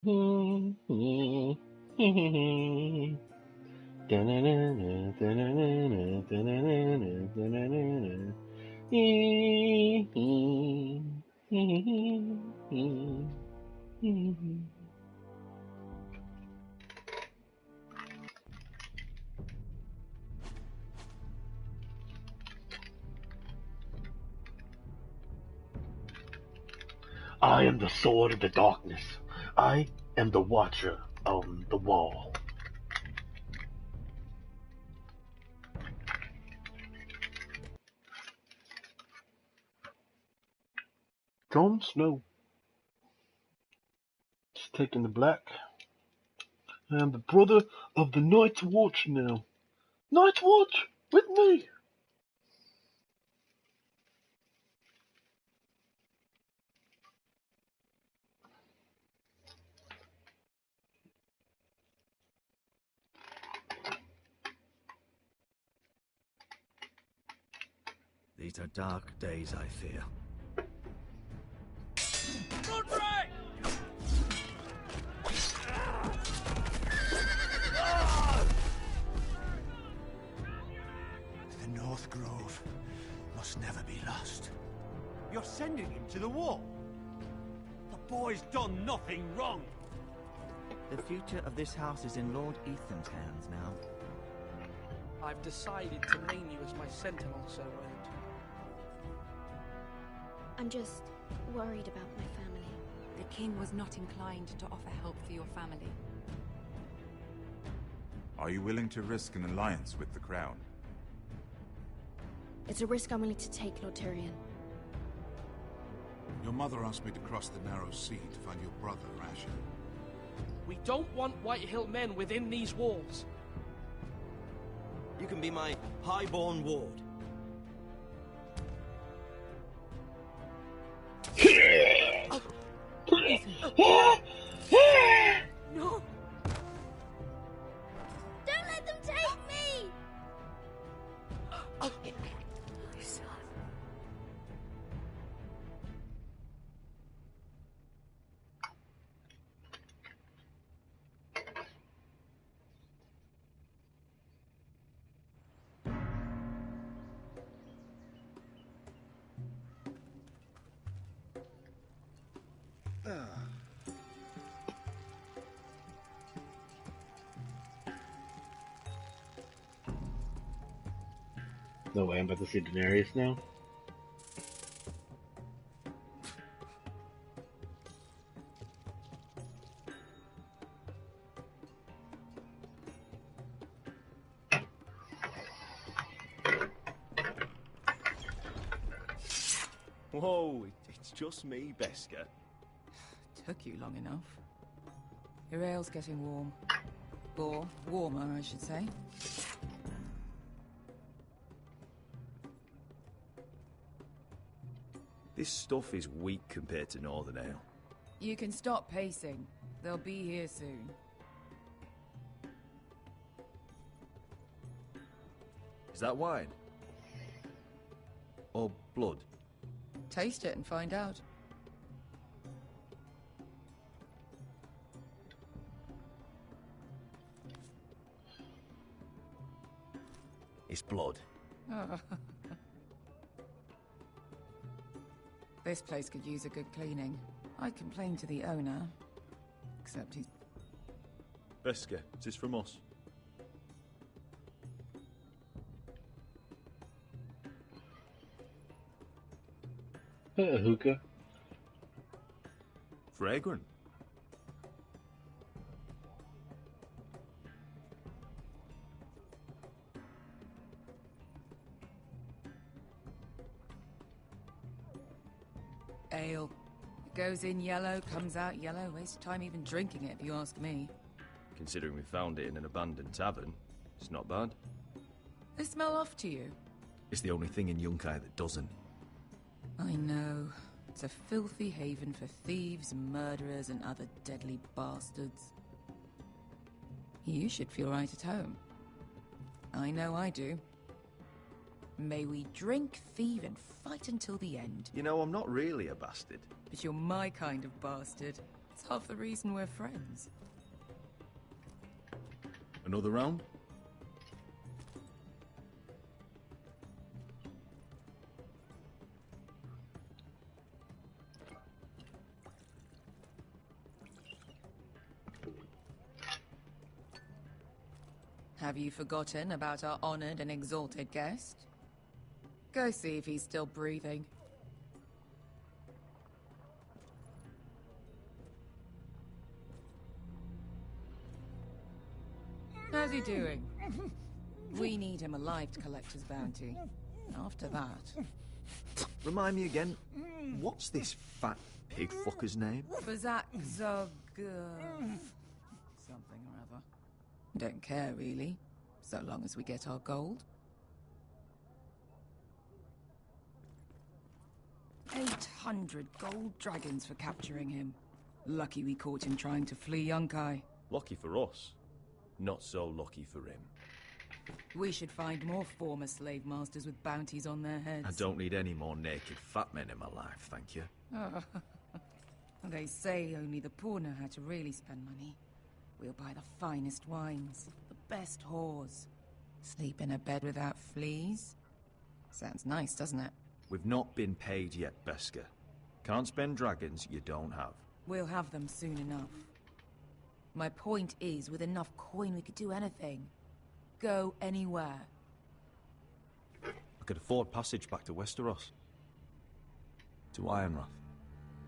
I am the sword of the darkness. I am the watcher on the wall. Jon Snow. Just taking the black. I am the brother of the Night's Watch now. Night's Watch! With me! These are dark days, I fear. The North Grove must never be lost. You're sending him to the war? The boy's done nothing wrong. The future of this house is in Lord Ethan's hands now. I've decided to name you as my sentinel, Sir Rand. I'm just worried about my family. The king was not inclined to offer help for your family. Are you willing to risk an alliance with the Crown? It's a risk I'm willing to take, Lord Tyrion. Your mother asked me to cross the narrow sea to find your brother, Rasha. We don't want Whitehill men within these walls. You can be my highborn ward. No! Don't let them take me! My son. No way, I'm about to see Daenerys now. Whoa, it's just me, Beska. Took you long enough. Your ale's getting warm. Or warmer, I should say. This stuff is weak compared to Northern Ale. You can stop pacing. They'll be here soon. Is that wine? Or blood? Taste it and find out. It's blood. This place could use a good cleaning. I'd complain to the owner. Except he's... Beska, is this from us? A hookah. Fragrant. Ale. It goes in yellow, comes out yellow. Waste time even drinking it, if you ask me. Considering we found it in an abandoned tavern, it's not bad. They smell off to you? It's the only thing in Yunkai that doesn't. I know. It's a filthy haven for thieves, murderers, and other deadly bastards. You should feel right at home. I know I do. May we drink, thieve, and fight until the end. You know, I'm not really a bastard. But you're my kind of bastard. That's half the reason we're friends. Another round? Have you forgotten about our honored and exalted guest? Go see if he's still breathing. How's he doing? We need him alive to collect his bounty. After that... Remind me again, what's this fat pig fucker's name? Bazak Zog... something or other. Don't care, really. So long as we get our gold. 800 gold dragons for capturing him. Lucky we caught him trying to flee Yunkai. Lucky for us. Not so lucky for him. We should find more former slave masters with bounties on their heads. I don't need any more naked fat men in my life, thank you. Oh. They say only the poor know how to really spend money. We'll buy the finest wines, the best whores. Sleep in a bed without fleas? Sounds nice, doesn't it? We've not been paid yet, Beska. Can't spend dragons you don't have. We'll have them soon enough. My point is, with enough coin we could do anything. Go anywhere. I could afford passage back to Westeros. To Ironrath.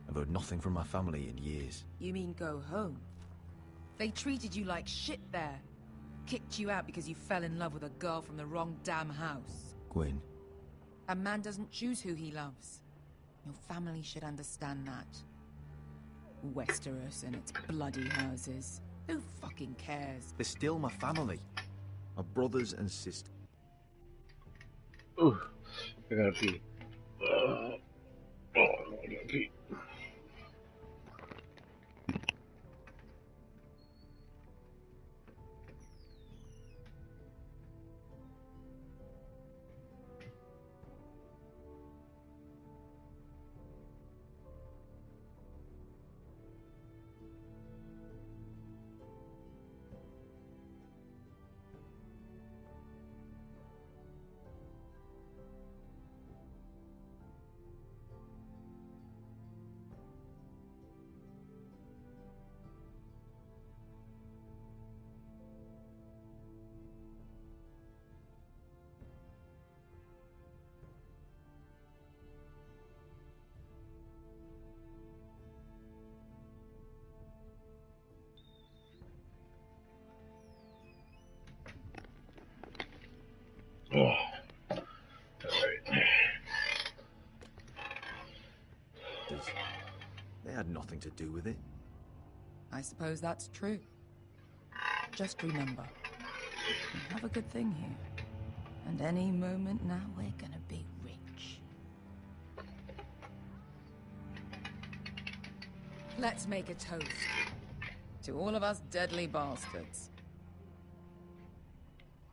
I've heard nothing from my family in years. You mean go home? They treated you like shit there. Kicked you out because you fell in love with a girl from the wrong damn house. Gwyn. A man doesn't choose who he loves. Your family should understand that. Westeros and its bloody houses. Who fucking cares? They're still my family. My brothers and sisters. Ooh, I gotta pee. I gotta pee. Oh, alright. They had nothing to do with it. I suppose that's true. Just remember, we have a good thing here. And any moment now, we're gonna be rich. Let's make a toast. To all of us deadly bastards.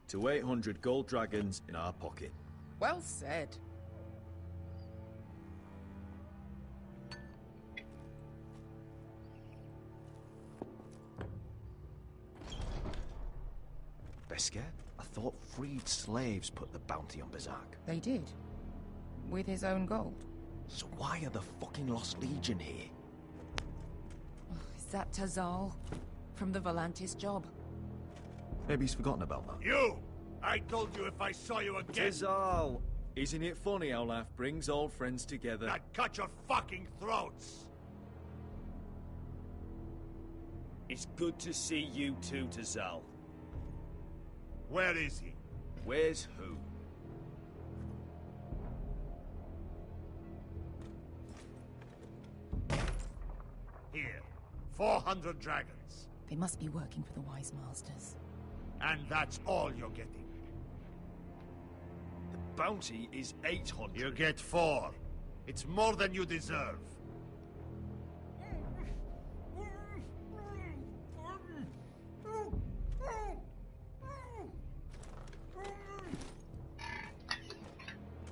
To 800 gold dragons in our pocket. Well said. Beska, I thought freed slaves put the bounty on Bazak. They did. With his own gold. So why are the fucking Lost Legion here? Is that Tazal? From the Volantis job? Maybe he's forgotten about that. You! I told you if I saw you again... Tizal! Isn't it funny how life brings old friends together? I'd cut your fucking throats! It's good to see you too, Tazal. Where is he? Where's who? Here. 400 dragons. They must be working for the Wise Masters. And that's all you're getting. The bounty is 800. You get 4. It's more than you deserve.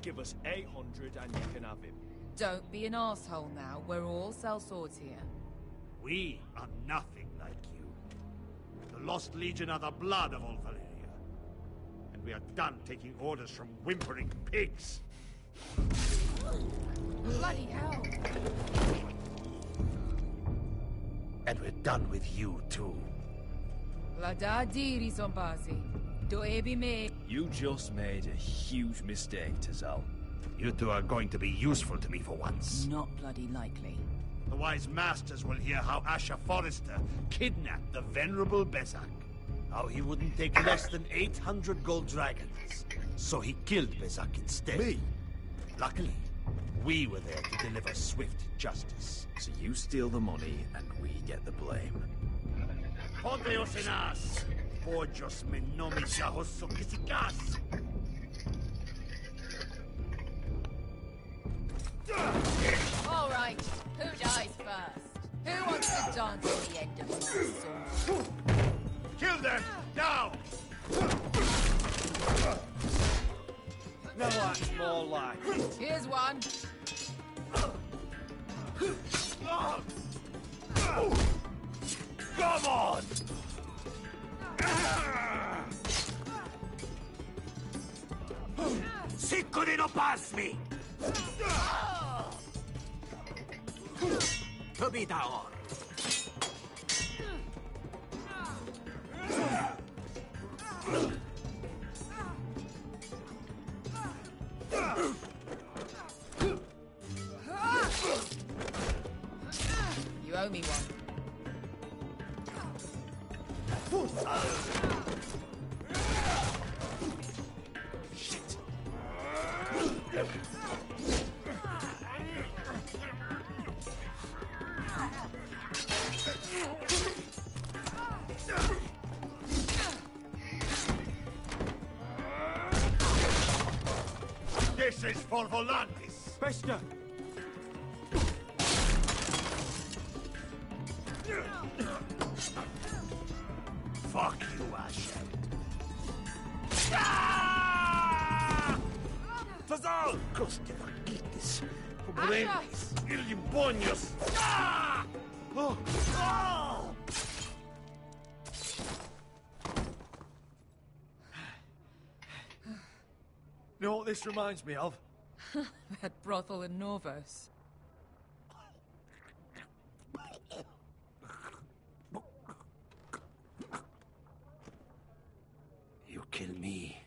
Give us 800 and you can have him. Don't be an asshole now. We're all sellswords here. We are nothing like you. The Lost Legion are the blood of all Valyria. And we are done taking orders from whimpering pigs. Bloody hell! And we're done with you, too. La da diri zombasi. Do ebi me. You just made a huge mistake, Tazal. You two are going to be useful to me for once. Not bloody likely. The wise masters will hear how Asher Forrester kidnapped the venerable Bezak. How he wouldn't take less than 800 gold dragons. So he killed Bezak instead. Me? Luckily, we were there to deliver swift justice. So you steal the money and we get the blame. Podreos en as! Pojos me nomis yahos sokisikas! All right, who dies first? Who wants to dance at the end of my sword? Kill them! Now! Now that's more like it. Here's one. Come on! Sicuri no pass me! Tobidaor! You owe me one. Shit! This is for Volantis! Bester! Fuck you, Asher. Tazal! Coste vaquitis, pobrenis, ilimponios. Oh! Oh! You know what this reminds me of? That brothel in Norvos. You kill me,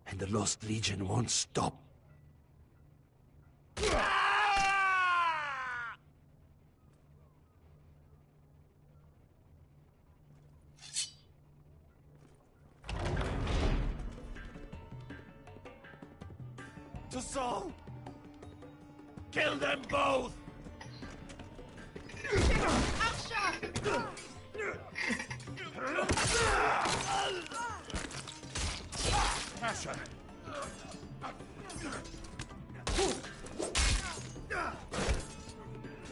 and the Lost Legion won't stop. Tazal! Kill them both! Asher!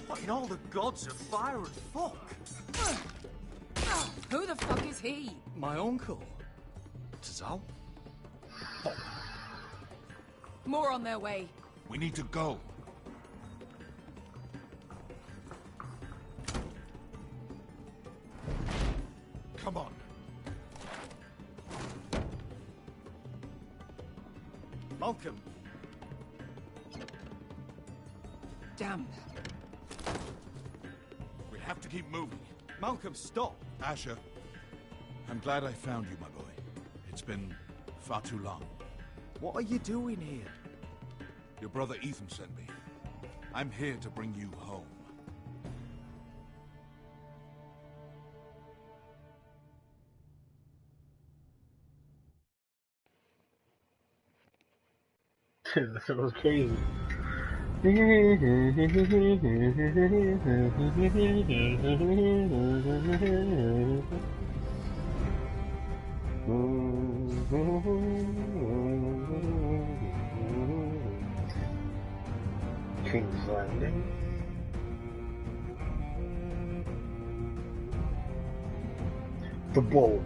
What in all the gods of fire and fuck? Who the fuck is he? My uncle. Tazal? More on their way. We need to go. Come on. Malcolm. Damn. We have to keep moving. Malcolm, stop. Asher, I'm glad I found you, my boy. It's been far too long. What are you doing here? Your brother Ethan sent me. I'm here to bring you home. That was crazy. King's Landing. The Bowl.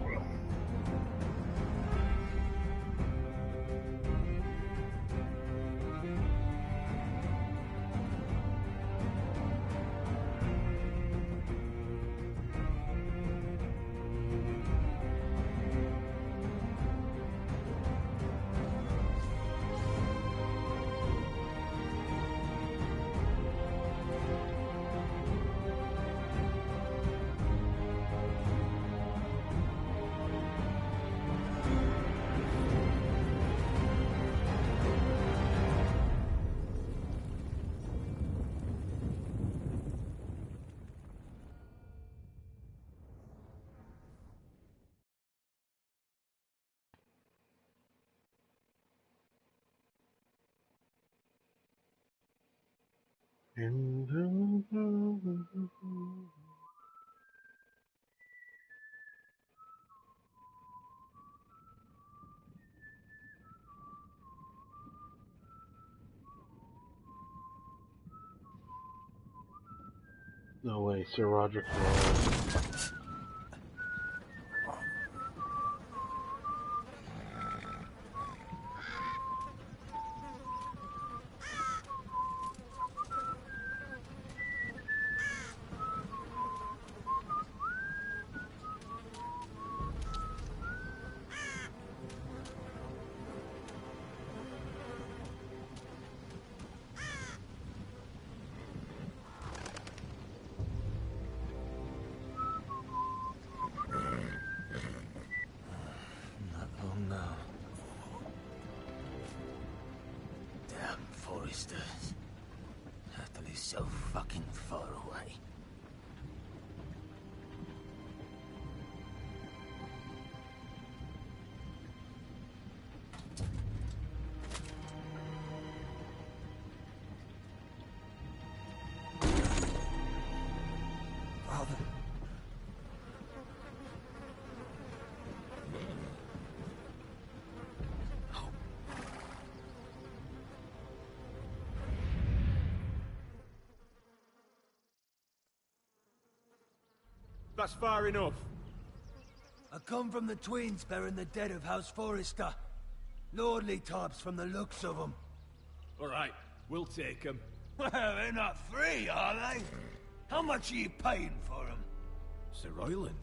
No way, Sir Roderick's alive. Not long now. Damn foresters. Ethel is so fucking far away. Father. That's far enough. I come from the twins bearing the dead of House Forrester. Lordly tops from the looks of them. All right, we'll take them. Well, they're not free, are they? How much are you paying for them? Sir Royland.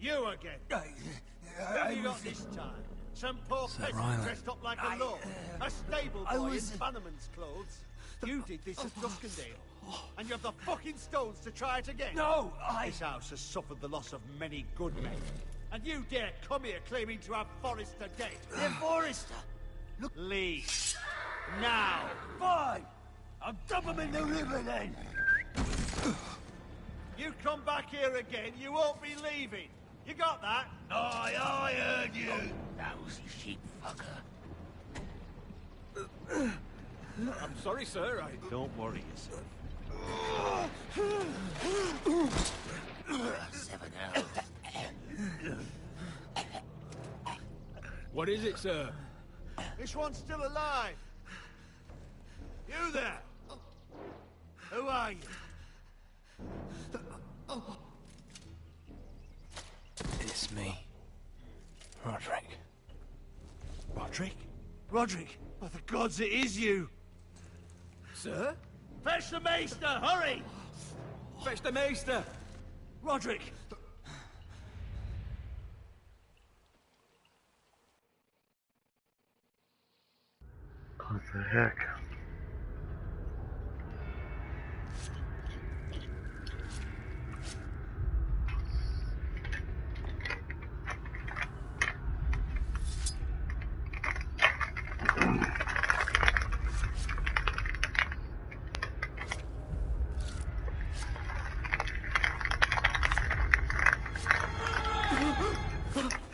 You again. What have you got this time? Some poor peasant Ryland. dressed up like a lord. A stable boy in Bannerman's clothes. You did this at Duskendale. And you have the fucking stones to try it again? No, This house has suffered the loss of many good men. And you dare come here claiming to have Forrester dead? They're Forrester. Look. Leave. Now. Fine. I'll dump them in the river then. You come back here again, you won't be leaving. You got that? Aye, I heard you. Lousy sheep fucker. I'm sorry, sir. Don't worry yourself. 7 hours. What is it, sir? This one's still alive. You there? Who are you? It's me. Roderick. Roderick? Roderick? By the gods, it is you. Sir? Fetch the maester, hurry! Fetch the maester! Roderick! What the heck?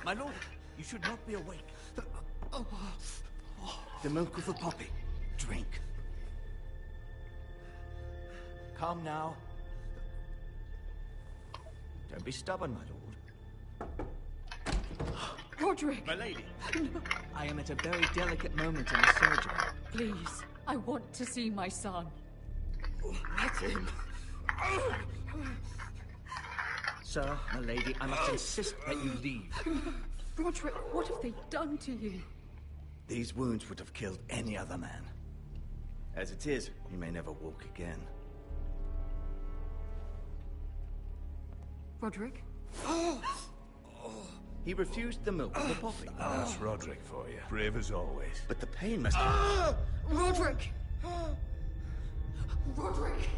My lord, you should not be awake. The milk of the poppy. Drink. Calm now. Don't be stubborn, my lord. Roderick! My lady, I am at a very delicate moment in the surgery. Please, I want to see my son. Let him. Sir, my lady, I must insist that you leave. Roderick, what have they done to you? These wounds would have killed any other man. As it is, you may never walk again. Roderick? He refused the milk of the poppy. That's Roderick for you. Brave as always. But the pain must... Roderick! Roderick!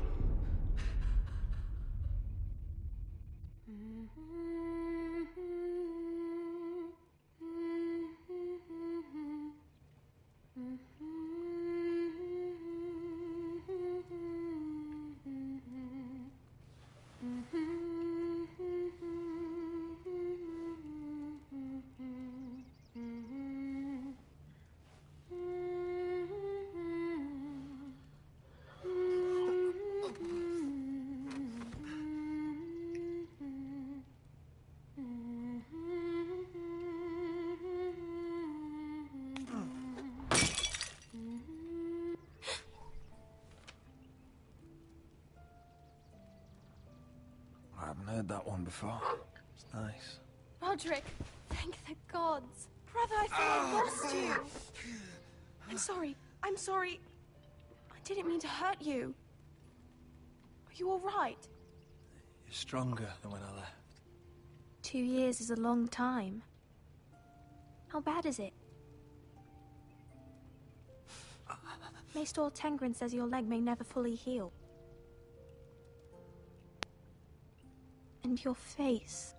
before. It's nice. Roderick, thank the gods. Brother, I thought I lost you. I'm sorry. I didn't mean to hurt you. Are you all right? You're stronger than when I left. 2 years is a long time. How bad is it? Maester Tengrin says your leg may never fully heal. And your face.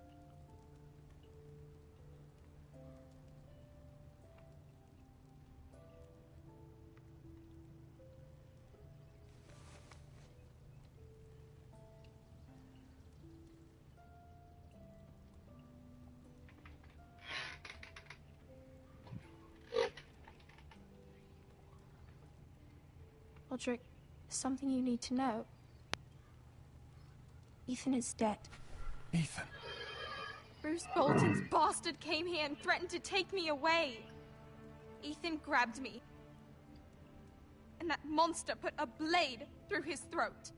Roderick, there's something you need to know. Ethan is dead. Ethan? Bruce Bolton's bastard came here and threatened to take me away. Ethan grabbed me. And that monster put a blade through his throat.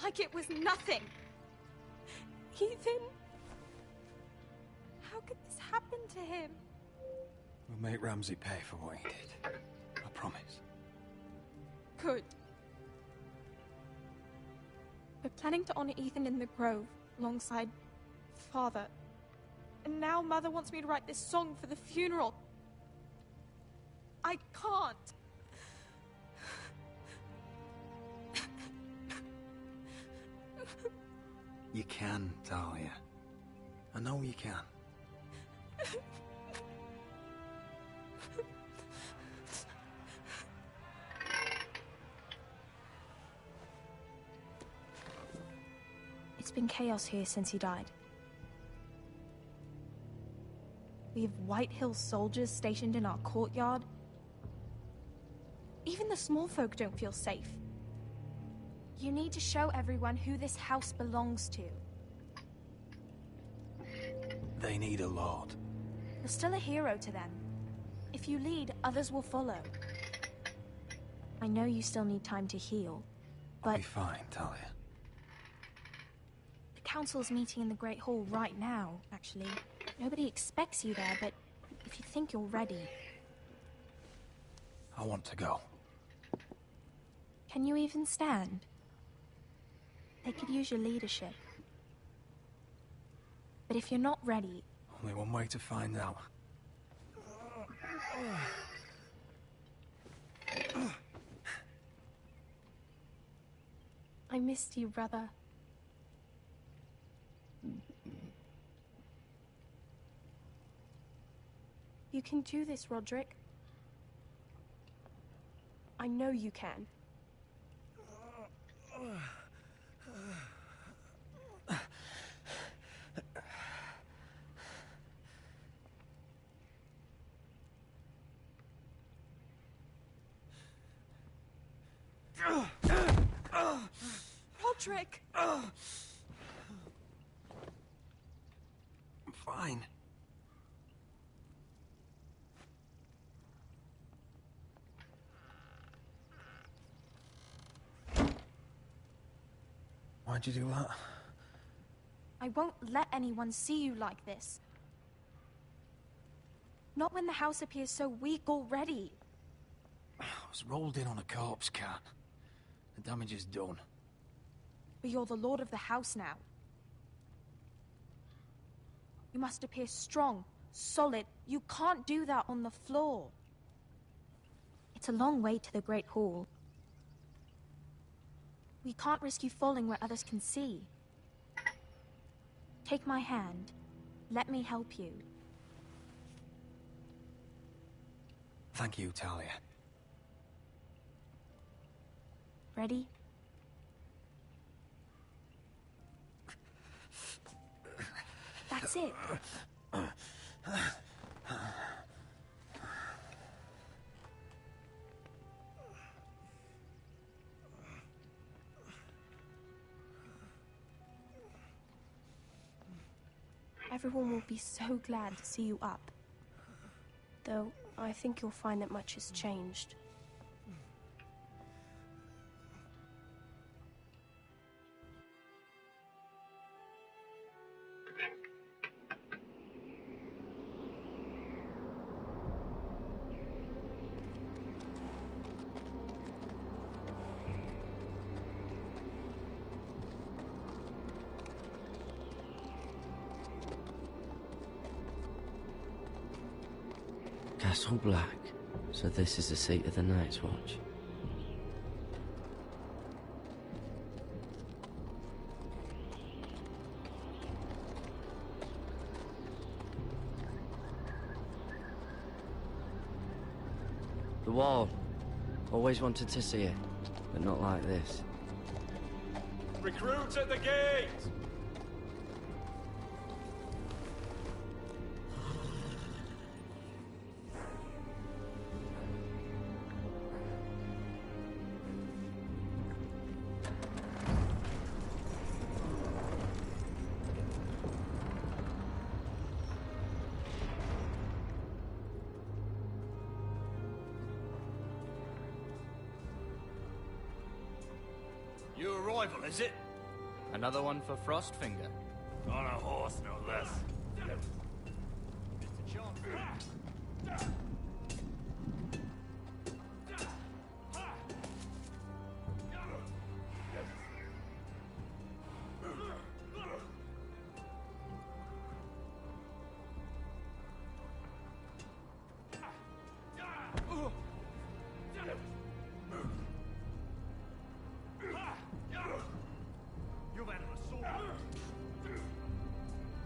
Like it was nothing. Ethan? How could this happen to him? We'll make Ramsey pay for what he did. I promise. Good. We're planning to honor Ethan in the Grove, alongside Father. And now Mother wants me to write this song for the funeral. I can't. You can, Talia. I know you can. It's been chaos here since he died. We have White Hill soldiers stationed in our courtyard. Even the small folk don't feel safe. You need to show everyone who this house belongs to. They need a lord. You're still a hero to them. If you lead, others will follow. I know you still need time to heal, but... I'll be fine, Talia. The council's meeting in the Great Hall right now, actually. Nobody expects you there, but if you think you're ready... I want to go. Can you even stand? They could use your leadership. But if you're not ready... Only one way to find out. I missed you, brother. You can do this, Roderick. I know you can. Roderick! I'm fine. Why'd you do that? I won't let anyone see you like this. Not when the house appears so weak already. I was rolled in on a corpse cart. The damage is done. But you're the lord of the house now. You must appear strong, solid. You can't do that on the floor. It's a long way to the Great Hall. We can't risk you falling where others can see. Take my hand. Let me help you. Thank you, Talia. Ready? That's it. Everyone will be so glad to see you up. Though, I think you'll find that much has changed. Castle Black. So this is the seat of the Night's Watch. The wall. Always wanted to see it, but not like this. Recruits at the gate! Your arrival, is it? Another one for Frostfinger. On a horse, no less.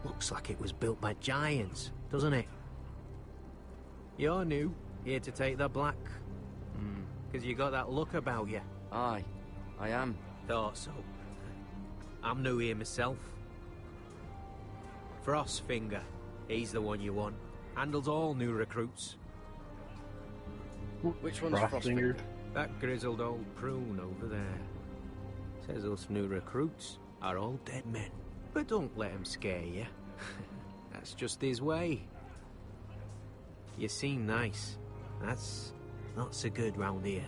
Looks like it was built by giants, doesn't it? You're new, here to take the black. Because you got that look about you. Aye, I am. Thought so. I'm new here myself. Frostfinger, he's the one you want. Handles all new recruits. Which one's Frostfinger? That grizzled old prune over there. Says us new recruits are all dead men. But don't let him scare you. That's just his way. You seem nice. That's not so good round here.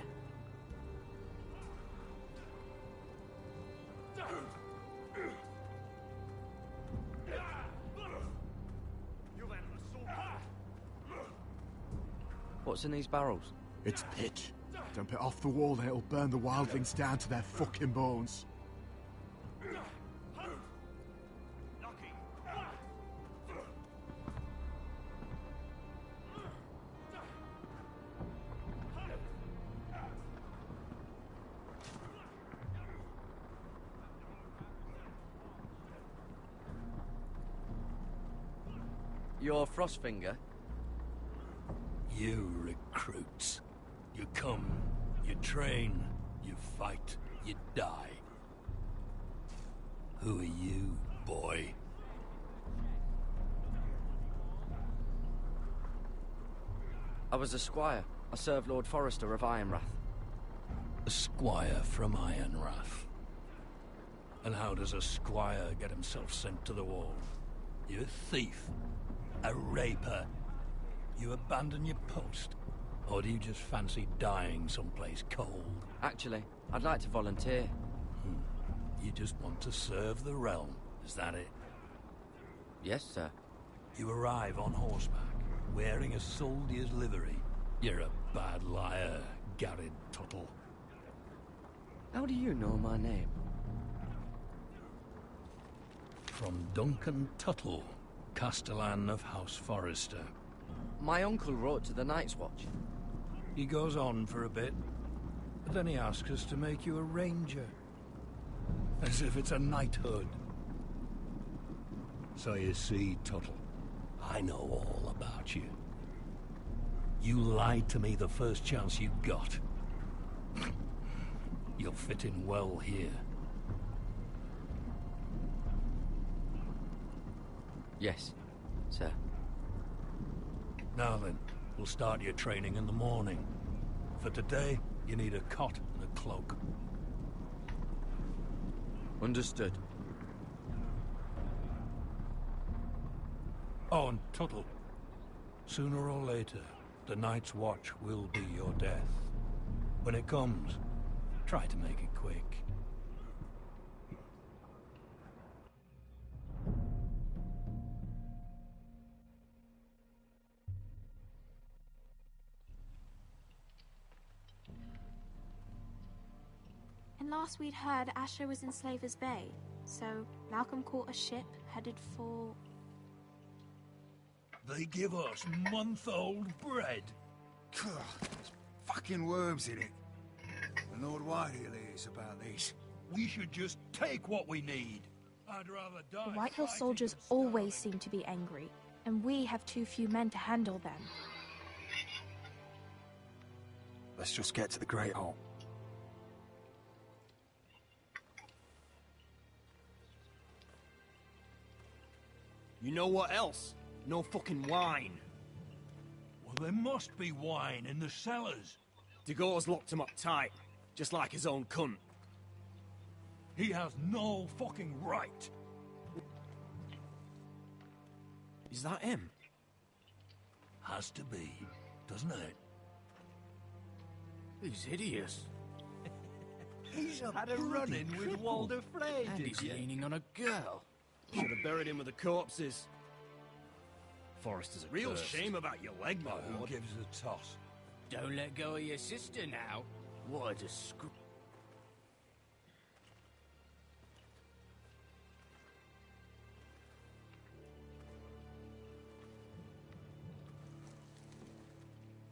What's in these barrels? It's pitch. Dump it off the wall and it'll burn the wildlings down to their fucking bones. You're Frostfinger? You recruits. You come, you train, you fight, you die. Who are you, boy? I was a squire. I served Lord Forrester of Ironrath. A squire from Ironrath. And how does a squire get himself sent to the wall? You a thief? A raper? You abandon your post? Or do you just fancy dying someplace cold? Actually, I'd like to volunteer. You just want to serve the realm, is that it? Yes, sir. You arrive on horseback, wearing a soldier's livery. You're a bad liar, Garrett Tuttle. How do you know my name? From Duncan Tuttle, Castellan of House Forrester. My uncle wrote to the Night's Watch. He goes on for a bit, but then he asks us to make you a ranger. As if it's a knighthood. So you see, Tuttle, I know all about you. You lied to me the first chance you got. You'll fit in well here. Yes, sir. Now then, we'll start your training in the morning. For today, you need a cot and a cloak. Understood. Oh, and Tuttle, sooner or later, the Night's Watch will be your death. When it comes, try to make it quick. When last we'd heard, Asher was in Slaver's Bay, so Malcolm caught a ship headed for... They give us month-old bread. There's fucking worms in it. The Lord Whitehill is about this. We should just take what we need. I'd rather die. The Whitehill soldiers always seem to be angry, and we have too few men to handle them. Let's just get to the Great Hall. You know what else? No fucking wine. Well, there must be wine in the cellars. Degau's locked him up tight, just like his own cunt. He has no fucking right. Is that him? Has to be, doesn't it? He's hideous. He's had a run-in with Walder Frey, And did he's you? leaning on a girl. Should have buried him with the corpses. Forrester's a real shame about your leg, my Who lord. gives a toss? Don't let go of your sister now. What a disgrace.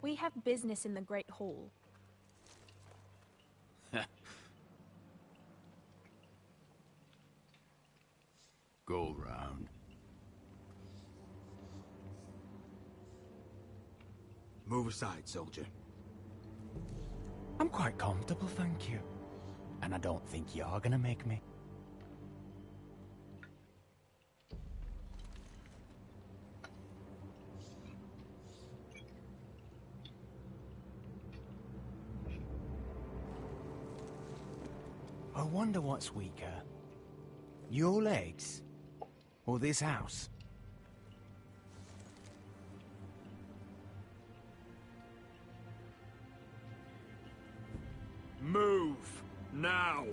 We have business in the Great Hall. Go round. Move aside, soldier. I'm quite comfortable, thank you. And I don't think you're gonna make me. I wonder what's weaker. Your legs? Or this house? Move! Now!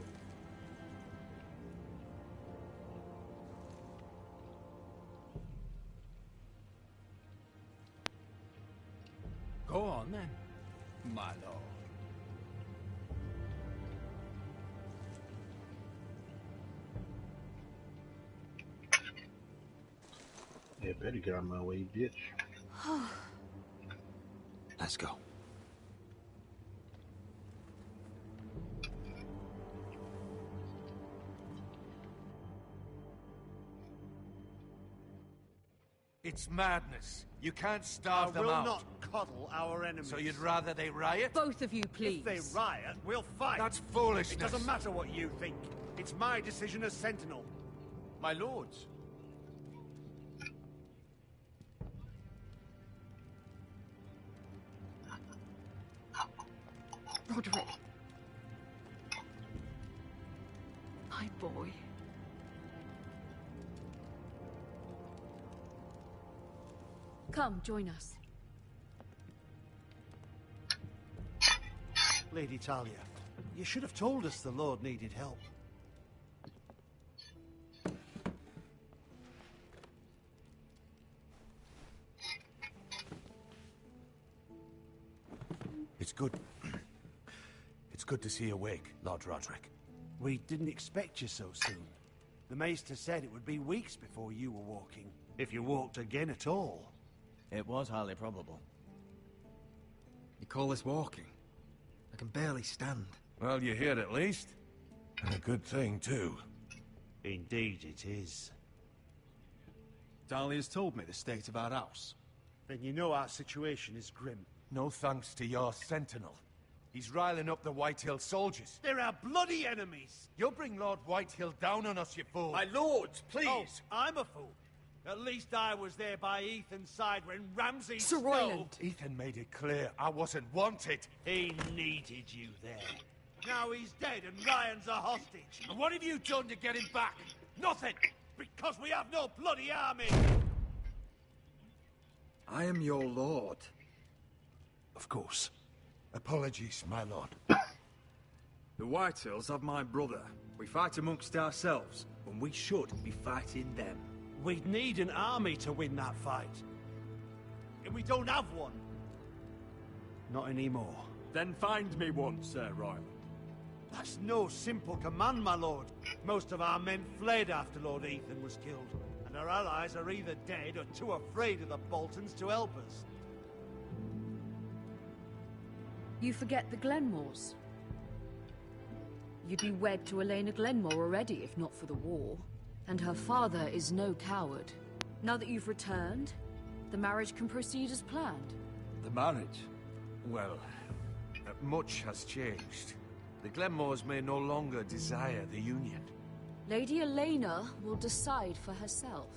Go on then, my lord. Yeah, better get out of my way, bitch. Let's go. It's madness. You can't starve them out. I will not coddle our enemies. So you'd rather they riot? Both of you, please. If they riot, we'll fight. That's foolishness. It doesn't matter what you think. It's my decision as Sentinel. My lords. Roderick. My boy. Come, join us. Lady Talia, you should have told us the Lord needed help. It's good. It's good to see you awake, Lord Roderick. We didn't expect you so soon. The Maester said it would be weeks before you were walking, if you walked again at all. It was highly probable. You call this walking? I can barely stand. Well, you're here at least. And a good thing, too. Indeed it is. Dahlia's told me the state of our house. Then you know our situation is grim. No thanks to your sentinel. He's riling up the Whitehill soldiers. They're our bloody enemies! You'll bring Lord Whitehill down on us, you fool. My lords, please! Oh, I'm a fool. At least I was there by Ethan's side when Ramsay Sir stole... Royland. Ethan made it clear I wasn't wanted. He needed you there. Now he's dead and Ryan's a hostage. And what have you done to get him back? Nothing! Because we have no bloody army! I am your lord. Of course. Apologies, my lord. The Whitehills have my brother. We fight amongst ourselves, when we should be fighting them. We'd need an army to win that fight. And we don't have one. Not anymore. Then find me one, Sir Royland. That's no simple command, my lord. Most of our men fled after Lord Ethan was killed, and our allies are either dead or too afraid of the Boltons to help us. You forget the Glenmores. You'd be wed to Elena Glenmore already if not for the war. And her father is no coward. Now that you've returned, the marriage can proceed as planned. The marriage? Well, much has changed. The Glenmores may no longer desire the union. Lady Elena will decide for herself.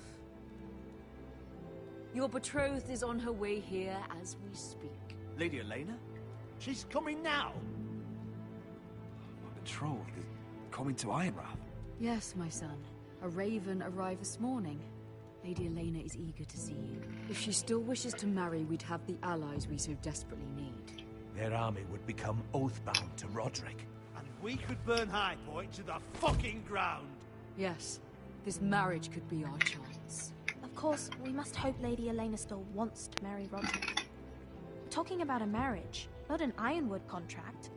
Your betrothed is on her way here as we speak. Lady Elena? She's coming now! My betrothed is coming to Ironrath. Yes, my son. A raven arrived this morning. Lady Elena is eager to see you. If she still wishes to marry, we'd have the allies we so desperately need. Their army would become oath-bound to Roderick. And we could burn High Point to the fucking ground! Yes, this marriage could be our chance. Of course, we must hope Lady Elena still wants to marry Roderick. We're talking about a marriage, not an Ironwood contract.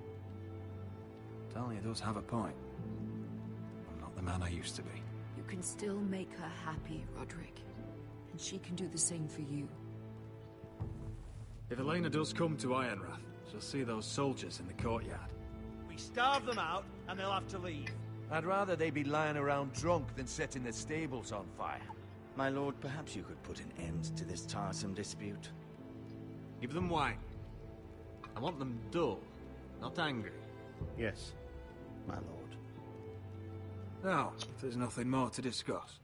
Talia does have a point. I'm not the man I used to be. You can still make her happy, Roderick. And she can do the same for you. If Elena does come to Ironrath, she'll see those soldiers in the courtyard. We starve them out, and they'll have to leave. I'd rather they be lying around drunk than setting the stables on fire. My lord, perhaps you could put an end to this tiresome dispute. Give them wine. I want them dull, not angry. Yes, my lord. Now, if there's nothing more to discuss.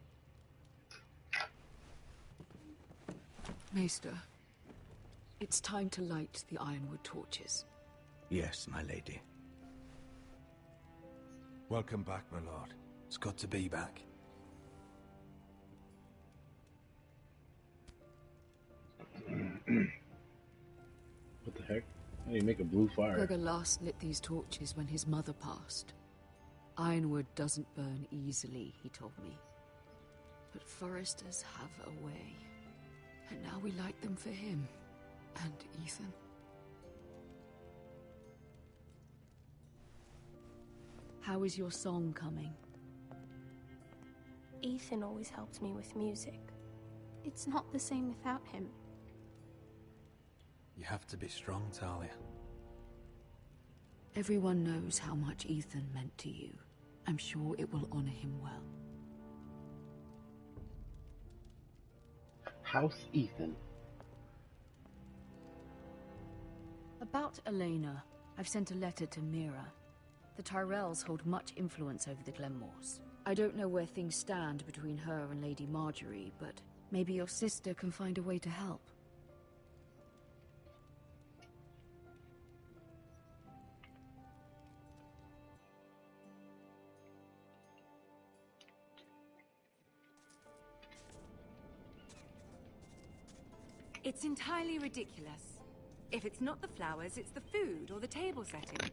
Maester, it's time to light the Ironwood torches. Yes, my lady. Welcome back, my lord. It's good to be back. What the heck? How do you make a blue fire? Gregor last lit these torches when his mother passed. Ironwood doesn't burn easily, he told me. But foresters have a way. And now we light them for him. And Ethan. How is your song coming? Ethan always helped me with music. It's not the same without him. You have to be strong, Talia. Everyone knows how much Ethan meant to you. I'm sure it will honor him well. House Ethan. About Elena, I've sent a letter to Mira. The Tyrells hold much influence over the Glenmores. I don't know where things stand between her and Lady Marjorie, but maybe your sister can find a way to help. It's entirely ridiculous. If it's not the flowers, it's the food or the table settings.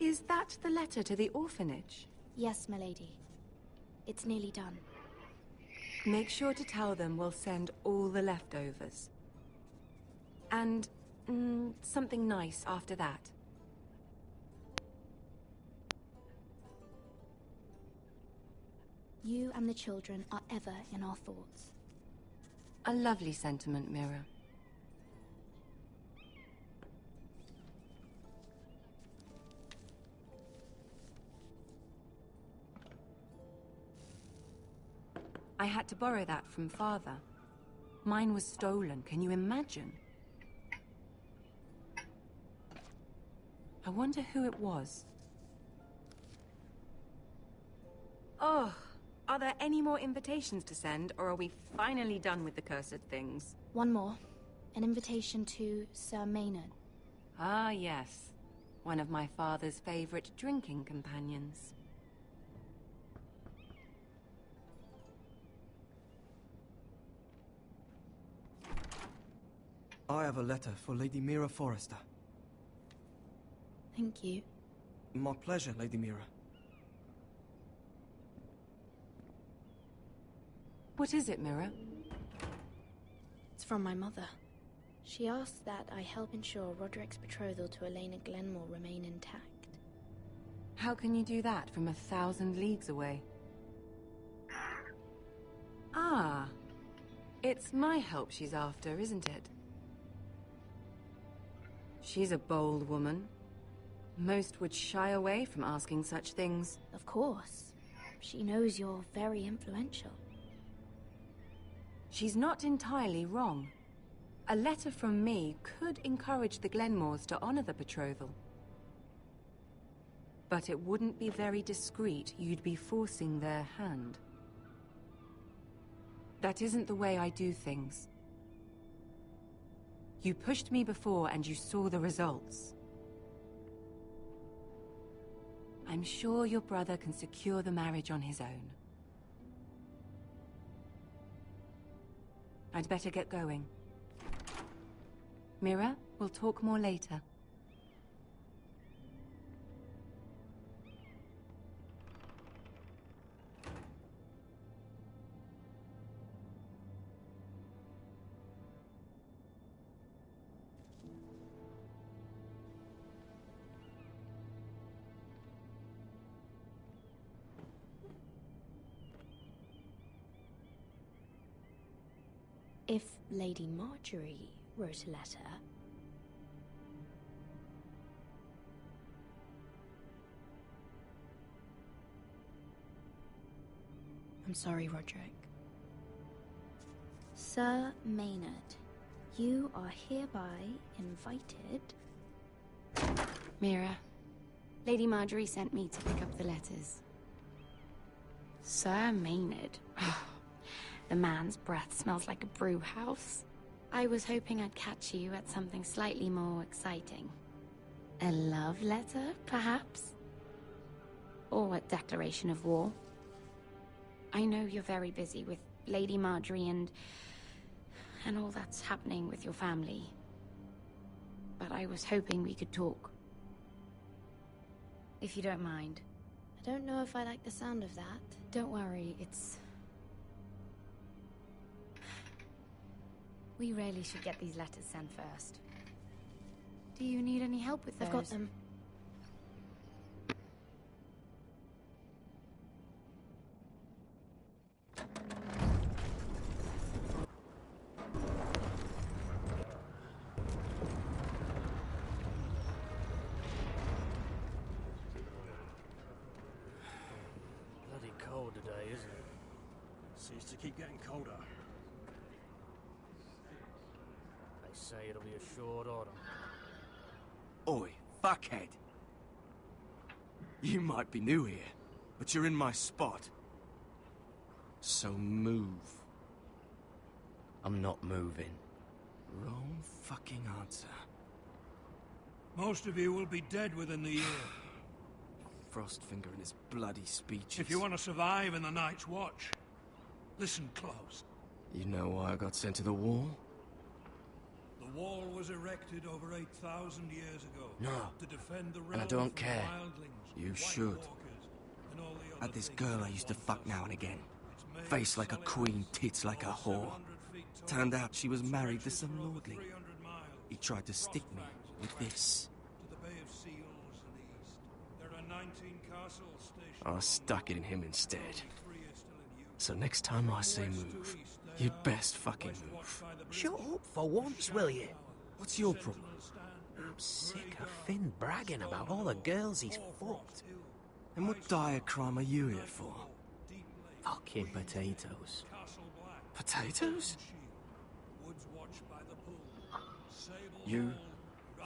Is that the letter to the orphanage? Yes, my lady. It's nearly done. Make sure to tell them we'll send all the leftovers. And, something nice after that. You and the children are ever in our thoughts. A lovely sentiment, Mira. I had to borrow that from Father. Mine was stolen, can you imagine? I wonder who it was. Oh, are there any more invitations to send, or are we finally done with the cursed things? One more. An invitation to Sir Maynard. Ah, yes. One of my father's favorite drinking companions. I have a letter for Lady Mira Forrester. Thank you. My pleasure, Lady Mira. What is it, Mira? It's from my mother. She asks that I help ensure Roderick's betrothal to Elena Glenmore remain intact. How can you do that from 1,000 leagues away? Ah, it's my help she's after, isn't it? She's a bold woman. Most would shy away from asking such things. Of course. She knows you're very influential. She's not entirely wrong. A letter from me could encourage the Glenmores to honor the betrothal. But it wouldn't be very discreet. You'd be forcing their hand. That isn't the way I do things. You pushed me before and you saw the results. I'm sure your brother can secure the marriage on his own. I'd better get going. Mira, we'll talk more later. If Lady Marjorie wrote a letter... I'm sorry, Roderick. Sir Maynard, you are hereby invited... Mira, Lady Marjorie sent me to pick up the letters. Sir Maynard? The man's breath smells like a brew house. I was hoping I'd catch you at something slightly more exciting. A love letter, perhaps? Or a declaration of war? I know you're very busy with Lady Marjorie and all that's happening with your family. But I was hoping we could talk. If you don't mind. I don't know if I like the sound of that. Don't worry, it's... We really should get these letters sent first. Do you need any help with those? I've got them. Bloody cold today, isn't it? Seems to keep getting colder. Say it'll be a short autumn. Oi, fuckhead. You might be new here, but you're in my spot. So move. I'm not moving. Wrong fucking answer. Most of you will be dead within the year. Frostfinger and his bloody speeches. If you want to survive in the Night's Watch, listen close. You know why I got sent to the wall? The wall was erected over 8,000 years ago. No, to defend the and I don't from care. wildlings, You White should. Walkers, and all the Had other this things girl I that used to once fuck now and again. Face like a solid queen, tits like a whore. Turned out she was married to some lordling. He tried to stick me with this. to the Bay of Seals and east. There are 19 castles stationed. I stuck it in him instead. So next time I say move, you'd best fucking move. Shut up for once, will you? What's your problem? I'm sick of Finn bragging about all the girls he's fucked. And what dire crime are you here for? Fucking potatoes. Potatoes? You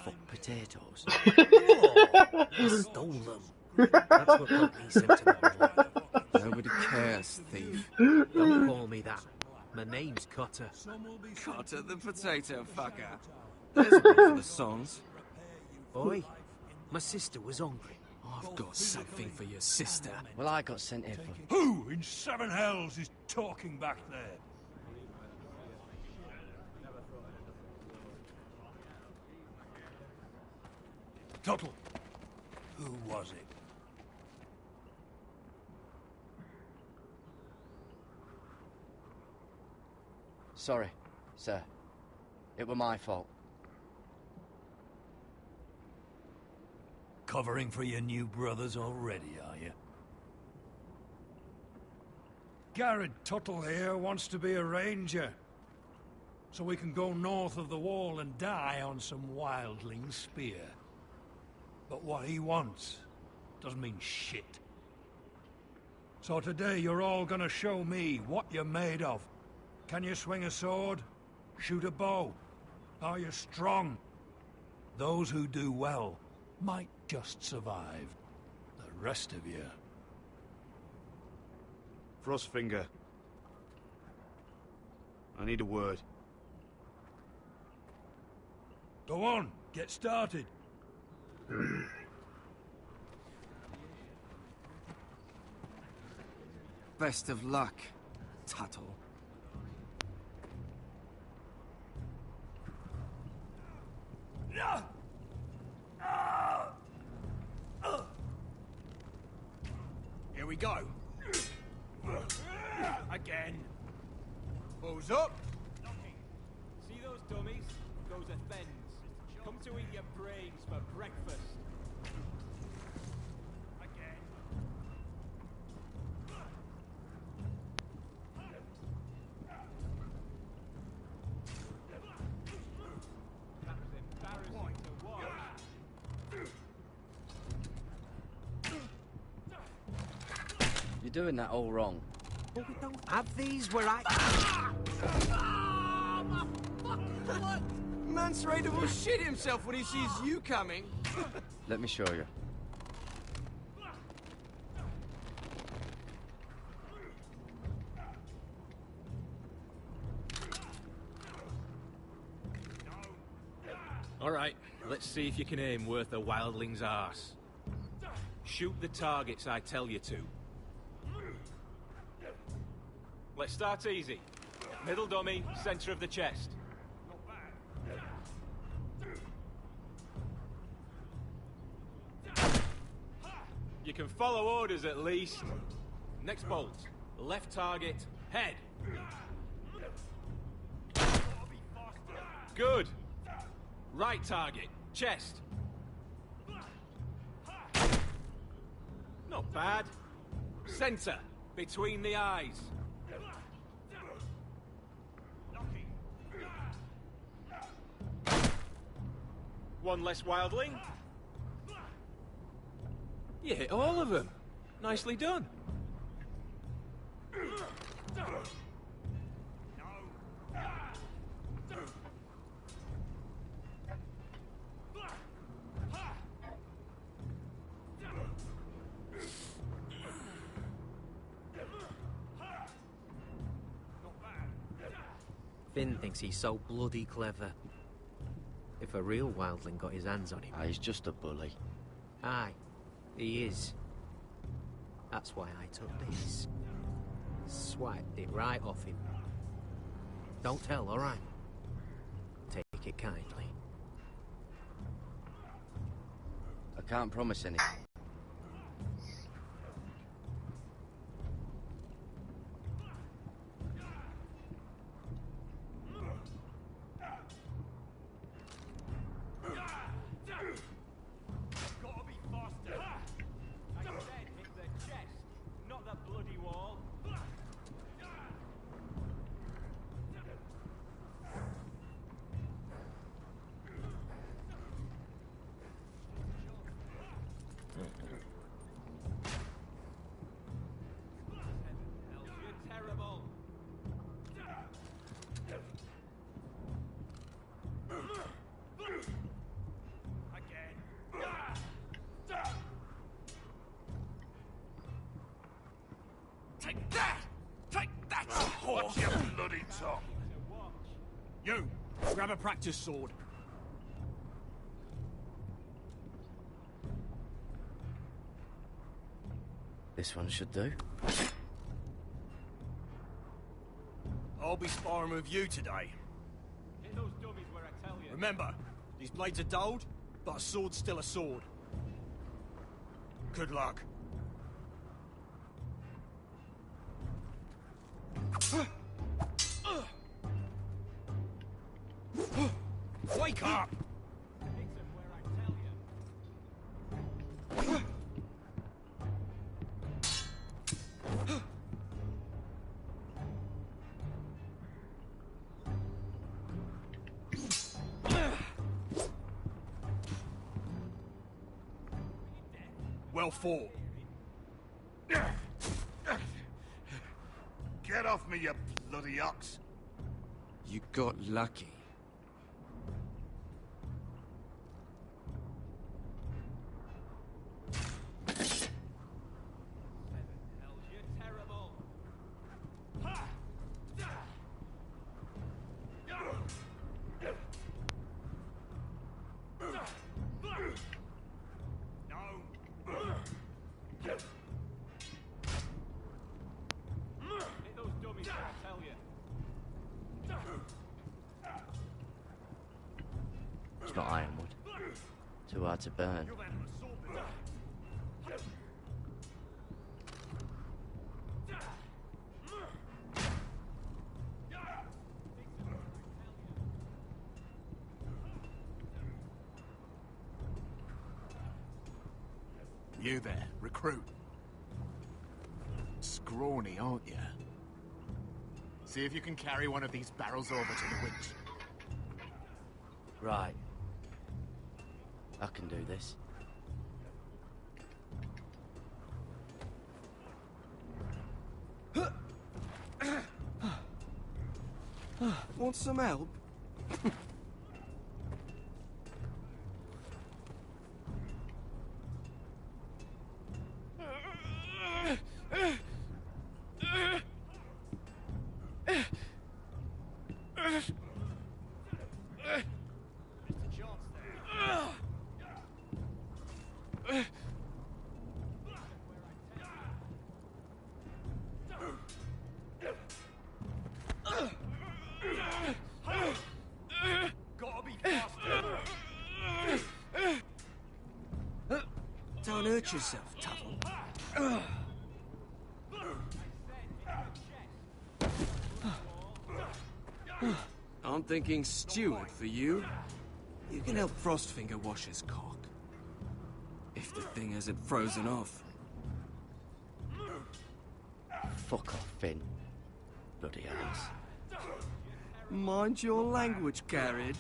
fuck potatoes. Oh, I stole them. That's what got me sent to the wall. Nobody cares, thief. Don't call me that. My name's Cutter. Cutter the potato fucker. There's a bit for the songs. Boy, my sister was hungry. I've got something for your sister. Well, I got sent here for... Who in seven hells is talking back there? Tuttle, who was it? Sorry, sir. It were my fault. Covering for your new brothers already, are you? Garrett Tuttle here wants to be a ranger. So we can go north of the wall and die on some wildling spear. But what he wants doesn't mean shit. So today you're all gonna show me what you're made of. Can you swing a sword? Shoot a bow? Are you strong? Those who do well might just survive. The rest of you... Frostfinger. I need a word. Go on, get started. Best of luck, Tuttle. Here we go. Again. Who's up? See those dummies? Those are thens. Come to eat your brains for breakfast. You're doing that all wrong. But we don't have these where I... What? Mance Raider will shit himself when he sees you coming. Let me show you. All right, let's see if you can aim worth a wildling's arse. Shoot the targets I tell you to. Let's start easy. Middle dummy, center of the chest. You can follow orders at least. Next bolt. Left target, head. Good. Right target, chest. Not bad. Center, between the eyes. One less wildling. You hit all of them. Nicely done. Finn thinks he's so bloody clever. If a real wildling got his hands on him... He's just a bully. Aye, he is. That's why I took this. Swiped it right off him. Don't tell, alright? Take it kindly. I can't promise anything. Take that! Take that! Watch your bloody tongue! You! Grab a practice sword. This one should do. I'll be sparring with you today. Hit those dummies where I tell you. Remember, these blades are dulled, but a sword's still a sword. Good luck. Wake up! Well fought. Get off me, you bloody ox. You got lucky. Hit those dummies, I tell you. It's not ironwood. Too hard to burn. You there, recruit. Scrawny, aren't you? See if you can carry one of these barrels over to the winch. Right. I can do this. Want some help? Gotta be faster. Don't hurt yourself, Tuttle. I'm thinking steward for you. You can help Frostfinger wash his cock. If the thing hasn't frozen off. Fuck off, Finn. Bloody ass. Mind your language, Garrett.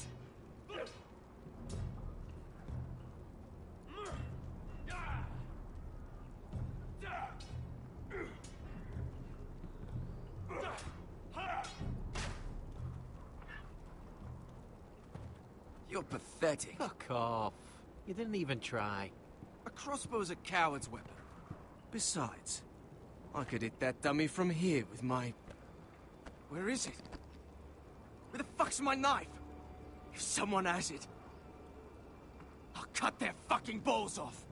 You're pathetic. Fuck off. You didn't even try. A crossbow's a coward's weapon. Besides, I could hit that dummy from here with my... Where is it? Where the fuck's my knife? If someone has it, I'll cut their fucking balls off.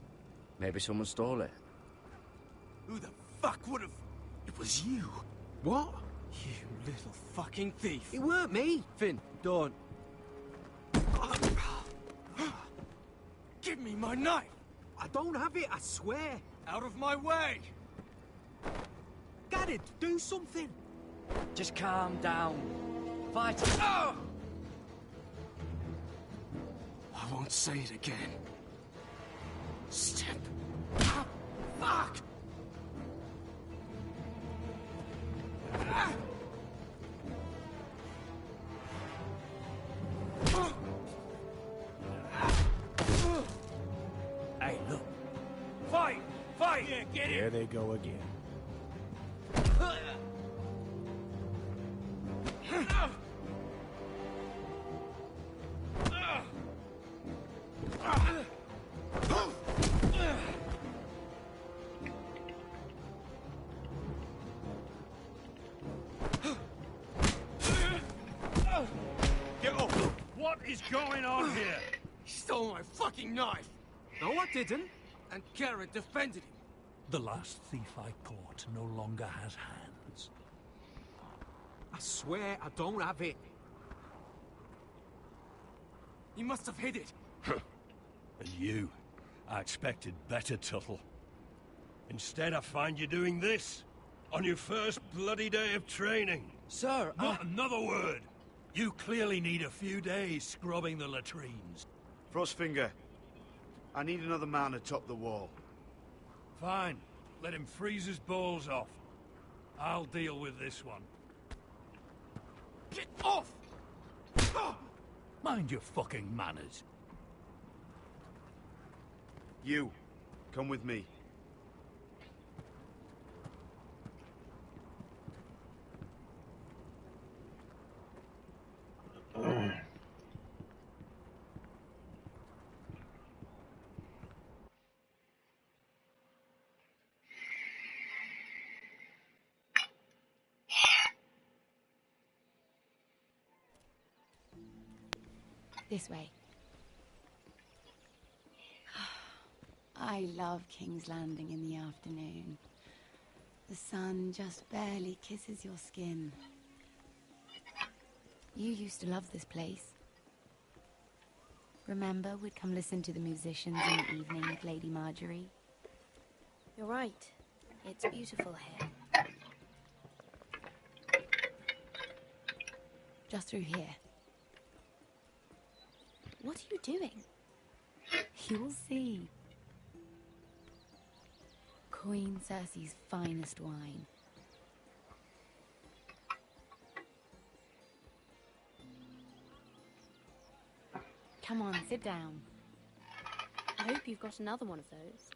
Maybe someone stole it. Who the fuck would've... It was you. What? You little fucking thief. It weren't me. Finn, don't. Give me my knife! I don't have it, I swear. Out of my way! Garrett, do something. Just calm down. Fight it. Oh! I won't say it again. Step. Ah, fuck! Ah! Hey, look. Fight! Fight! Yeah, get There it! they go again. Get up! What is going on here? He stole my fucking knife! No, I didn't. And Garrett defended him. The last thief I caught no longer has hands. I swear I don't have it. He must have hid it. And you, I expected better, Tuttle. Instead, I find you doing this on your first bloody day of training. Sir, Not another word. You clearly need a few days scrubbing the latrines. Frostfinger, I need another man atop the wall. Fine. Let him freeze his balls off. I'll deal with this one. Get off! Mind your fucking manners. You, come with me. This way. I love King's Landing in the afternoon. The sun just barely kisses your skin. You used to love this place. Remember, we'd come listen to the musicians in the evening with Lady Marjorie? You're right. It's beautiful here. Just through here. What are you doing? You'll see. Queen Cersei's finest wine. Come on, sit down. I hope you've got another one of those.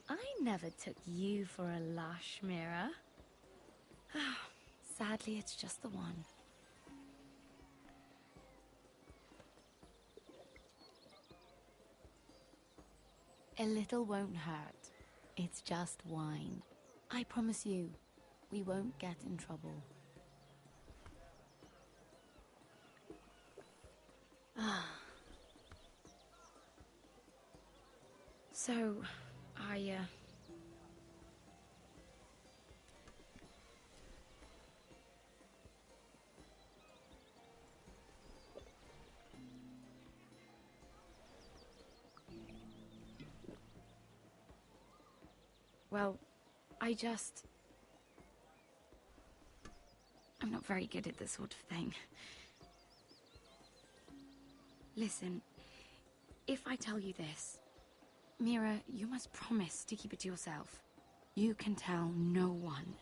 I never took you for a lush, Mira. Sadly, it's just the one. A little won't hurt. It's just wine. I promise you, we won't get in trouble. So, well, I'm not very good at this sort of thing. Listen, if I tell you this, Mira, you must promise to keep it to yourself. You can tell no one.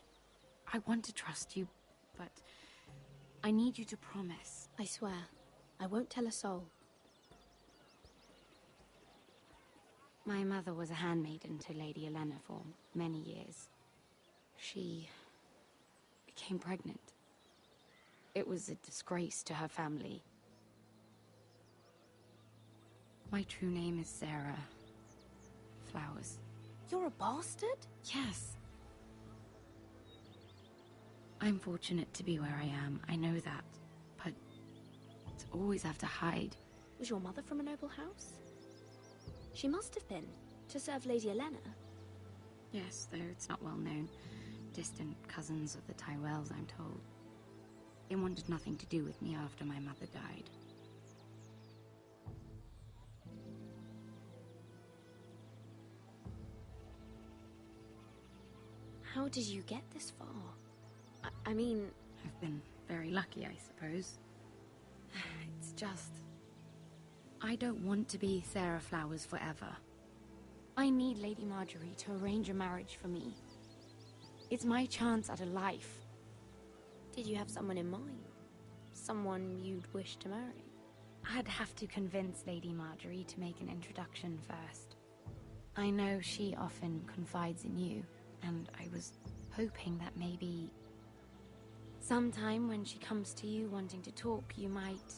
I want to trust you, but I need you to promise. I swear, I won't tell a soul. My mother was a handmaiden to Lady Olenna for many years. She became pregnant. It was a disgrace to her family. My true name is Sarah Flowers. You're a bastard? Yes. I'm fortunate to be where I am, I know that. But to always have to hide. Was your mother from a noble house? She must have been, to serve Lady Olenna. Yes, though it's not well known. Distant cousins of the Tyrells, I'm told. They wanted nothing to do with me after my mother died. How did you get this far? I mean... I've been very lucky, I suppose. It's just... I don't want to be Sarah Flowers forever. I need Lady Marjorie to arrange a marriage for me. It's my chance at a life. Did you have someone in mind? Someone you'd wish to marry? I'd have to convince Lady Marjorie to make an introduction first. I know she often confides in you, and I was hoping that maybe... sometime when she comes to you wanting to talk, you might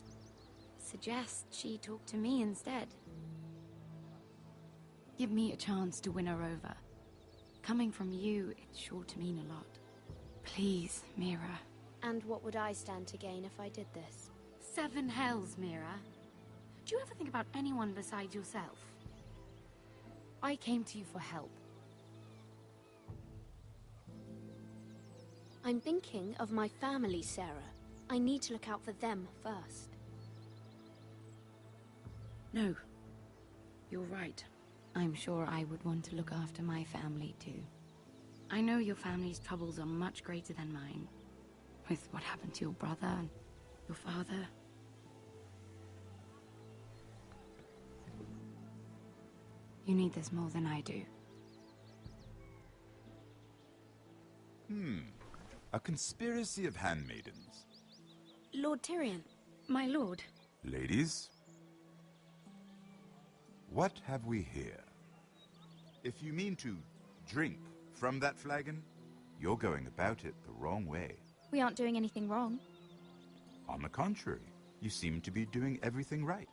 suggest she talk to me instead. Give me a chance to win her over. Coming from you, it's sure to mean a lot. Please, Mira. And what would I stand to gain if I did this? 7 hells, Mira. Do you ever think about anyone besides yourself? I came to you for help. I'm thinking of my family, Sarah. I need to look out for them first. No. You're right. I'm sure I would want to look after my family, too. I know your family's troubles are much greater than mine. With what happened to your brother and Your father. You need this more than I do. A conspiracy of handmaidens. Lord Tyrion. My lord. Ladies, what have we here? If you mean to drink from that flagon, you're going about it the wrong way. We aren't doing anything wrong. On the contrary, you seem to be doing everything right.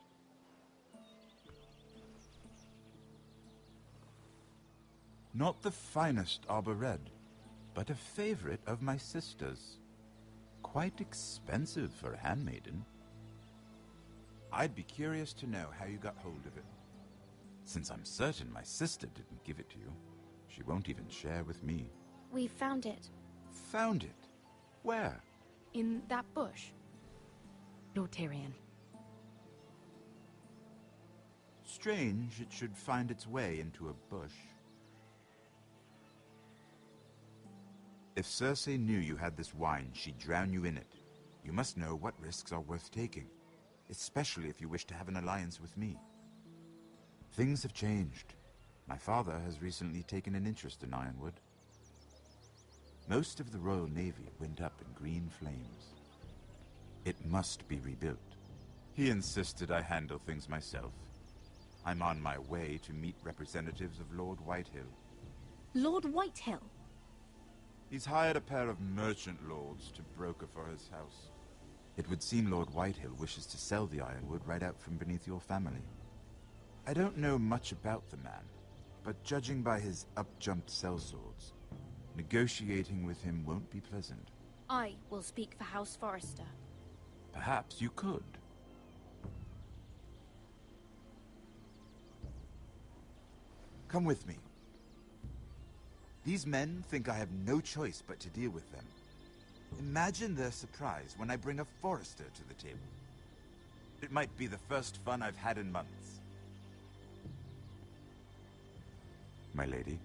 Not the finest arbor red, but a favorite of my sister's. Quite expensive for a handmaiden. I'd be curious to know how you got hold of it. Since I'm certain my sister didn't give it to you, she won't even share with me. We found it. Found it? Where? In that bush. Lord Tyrion. Strange it should find its way into a bush. If Cersei knew you had this wine, she'd drown you in it. You must know what risks are worth taking, especially if you wish to have an alliance with me. Things have changed. My father has recently taken an interest in Ironwood. Most of the Royal Navy went up in green flames. It must be rebuilt. He insisted I handle things myself. I'm on my way to meet representatives of Lord Whitehill. Lord Whitehill? He's hired a pair of merchant lords to broker for his house. It would seem Lord Whitehill wishes to sell the Ironwood right out from beneath your family. I don't know much about the man, but judging by his up-jumped sellswords, negotiating with him won't be pleasant. I will speak for House Forrester. Perhaps you could. Come with me. These men think I have no choice but to deal with them. Imagine their surprise when I bring a Forrester to the table. It might be the first fun I've had in months. My lady.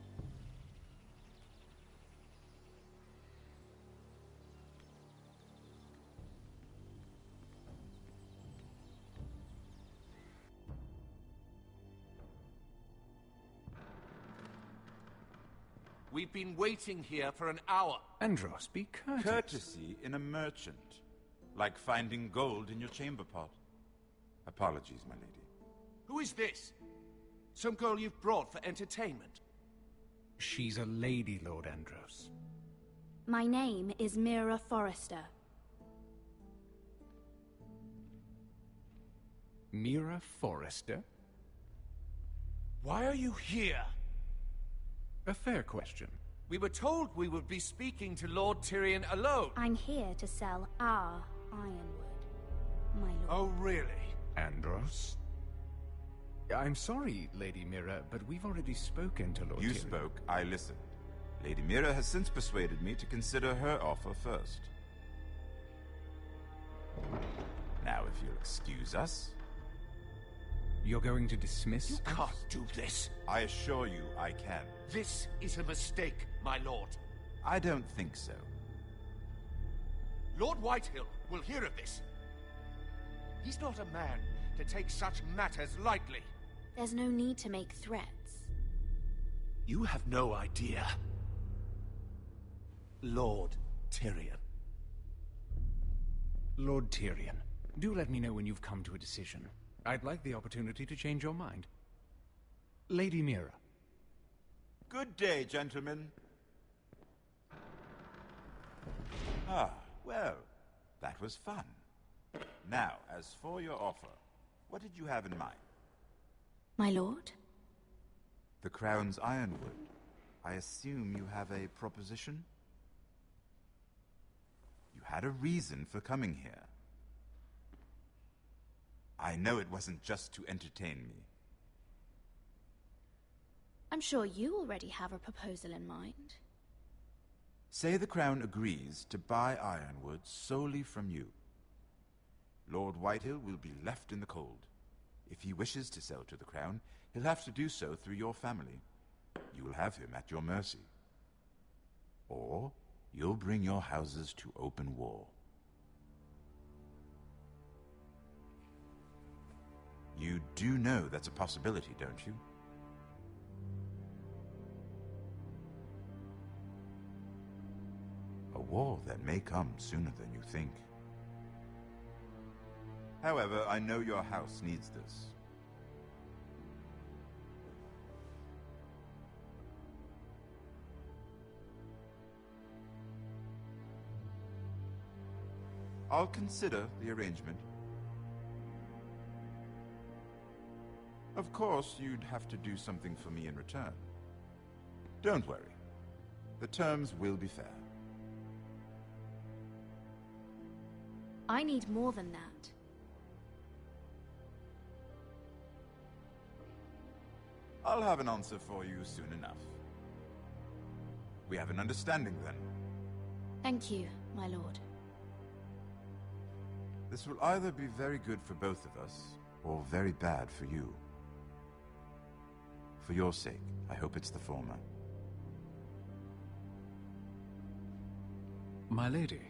We've been waiting here for an hour. Andros, be courteous. Courtesy in a merchant. Like finding gold in your chamber pot. Apologies, my lady. Who is this? Some girl you've brought for entertainment? She's a lady, Lord Andros. My name is Mira Forrester. Mira Forrester? Why are you here? A fair question. We were told we would be speaking to Lord Tyrion alone. I'm here to sell our Ironwood, my lord. Oh, really? Andros? I'm sorry, Lady Mira, but we've already spoken to Lord Tyrion. You spoke, I listened. Lady Mira has since persuaded me to consider her offer first. Now, if you'll excuse us... You're going to dismiss You us? can't do this. I assure you I can. This is a mistake, my lord. I don't think so. Lord Whitehill will hear of this. He's not a man to take such matters lightly. There's no need to make threats. You have no idea. Lord Tyrion. Lord Tyrion, do let me know when you've come to a decision. I'd like the opportunity to change your mind. Lady Mira. Good day, gentlemen. Ah, well, that was fun. Now, as for your offer, what did you have in mind? My lord? The Crown's Ironwood. I assume you have a proposition? You had a reason for coming here. I know it wasn't just to entertain me. I'm sure you already have a proposal in mind. Say the Crown agrees to buy Ironwood solely from you. Lord Whitehill will be left in the cold. If he wishes to sell to the Crown, he'll have to do so through your family. You will have him at your mercy. Or you'll bring your houses to open war. You do know that's a possibility, don't you? A war that may come sooner than you think. However, I know your house needs this. I'll consider the arrangement. Of course, you'd have to do something for me in return. Don't worry. The terms will be fair. I need more than that. I'll have an answer for you soon enough. We have an understanding then. Thank you, my lord. This will either be very good for both of us, or very bad for you. For your sake, I hope it's the former. My lady.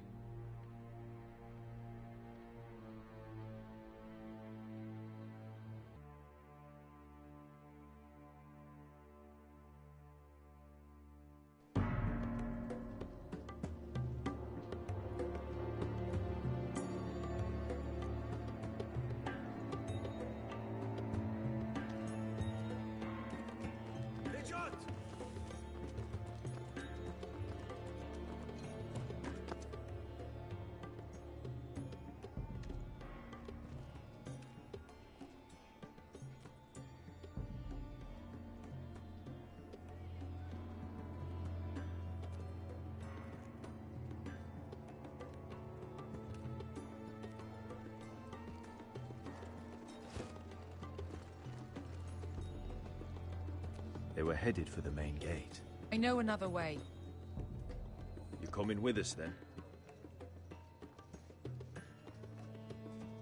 They were headed for the main gate. I know another way. You coming with us then?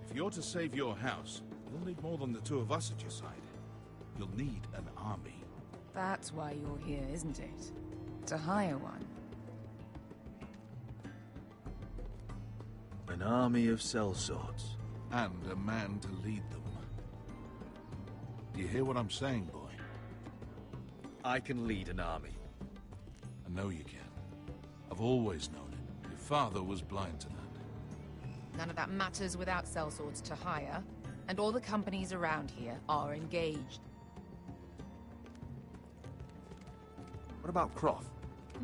If you're to save your house, you'll need more than the two of us at your side. You'll need an army. That's why you're here, isn't it? To hire one. An army of sellswords. And a man to lead them. Do you hear what I'm saying, boy? I can lead an army. I know you can. I've always known it. Your father was blind to that. None of that matters without sellswords to hire, and all the companies around here are engaged. What about Croft?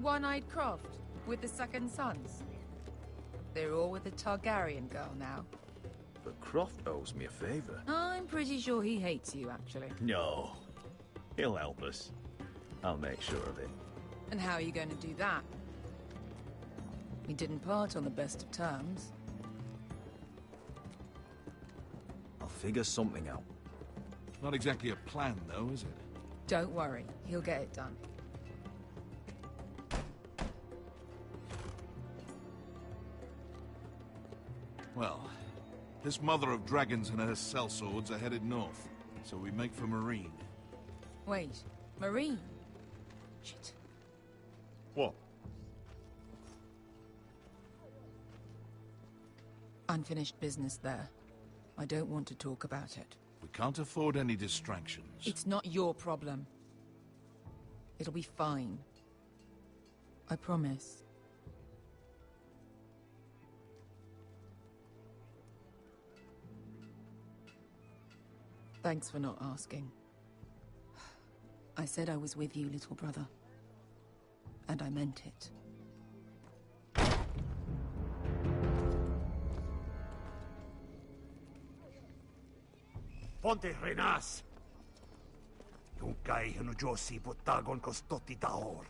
One-eyed Croft, with the second sons. They're all with the Targaryen girl now. But Croft owes me a favor. I'm pretty sure he hates you, actually. No. He'll help us. I'll make sure of it. And how are you going to do that? We didn't part on the best of terms. I'll figure something out. Not exactly a plan, though, is it? Don't worry, he'll get it done. Well, this mother of dragons and her sellswords are headed north, so we make for Marine. Wait, Marine? Shit. What? Unfinished business there. I don't want to talk about it. We can't afford any distractions. It's not your problem. It'll be fine. I promise. Thanks for not asking. I said I was with you, little brother. And I meant it. Ponte renas! Yung kai hino Josi botagon kostoti daor.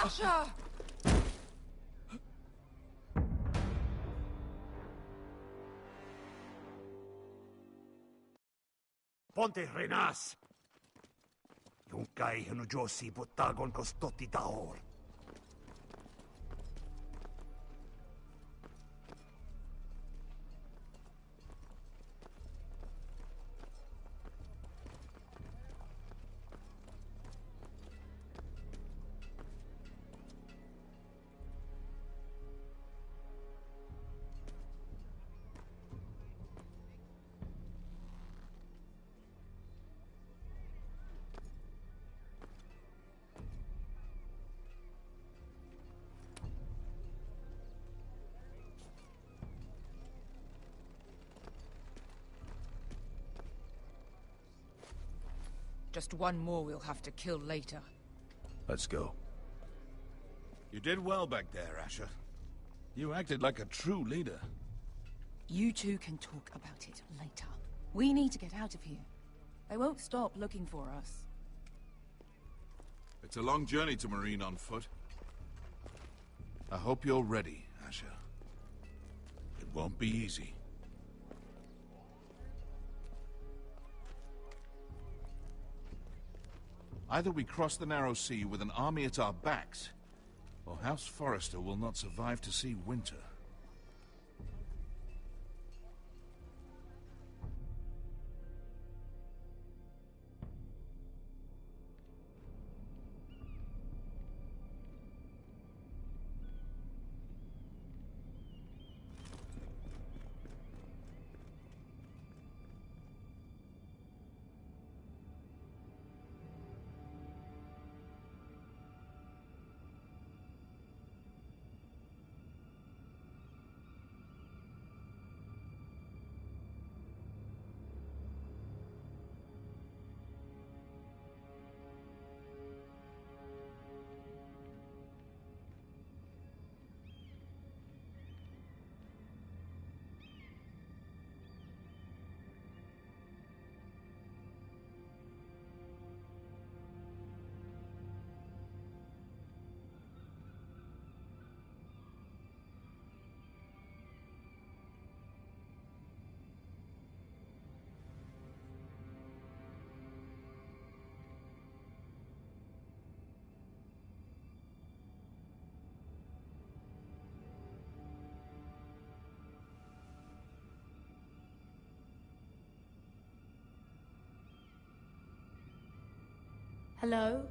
Asha! Ponte renas! Yung kai hanu josi butagon kostotti daor. Just one more we'll have to kill later. Let's go. You did well back there, Asher. You acted like a true leader. You two can talk about it later. We need to get out of here. They won't stop looking for us. It's a long journey to Marine on foot. I hope you're ready, Asher. It won't be easy. Either we cross the narrow sea with an army at our backs, or House Forrester will not survive to see winter. Hello?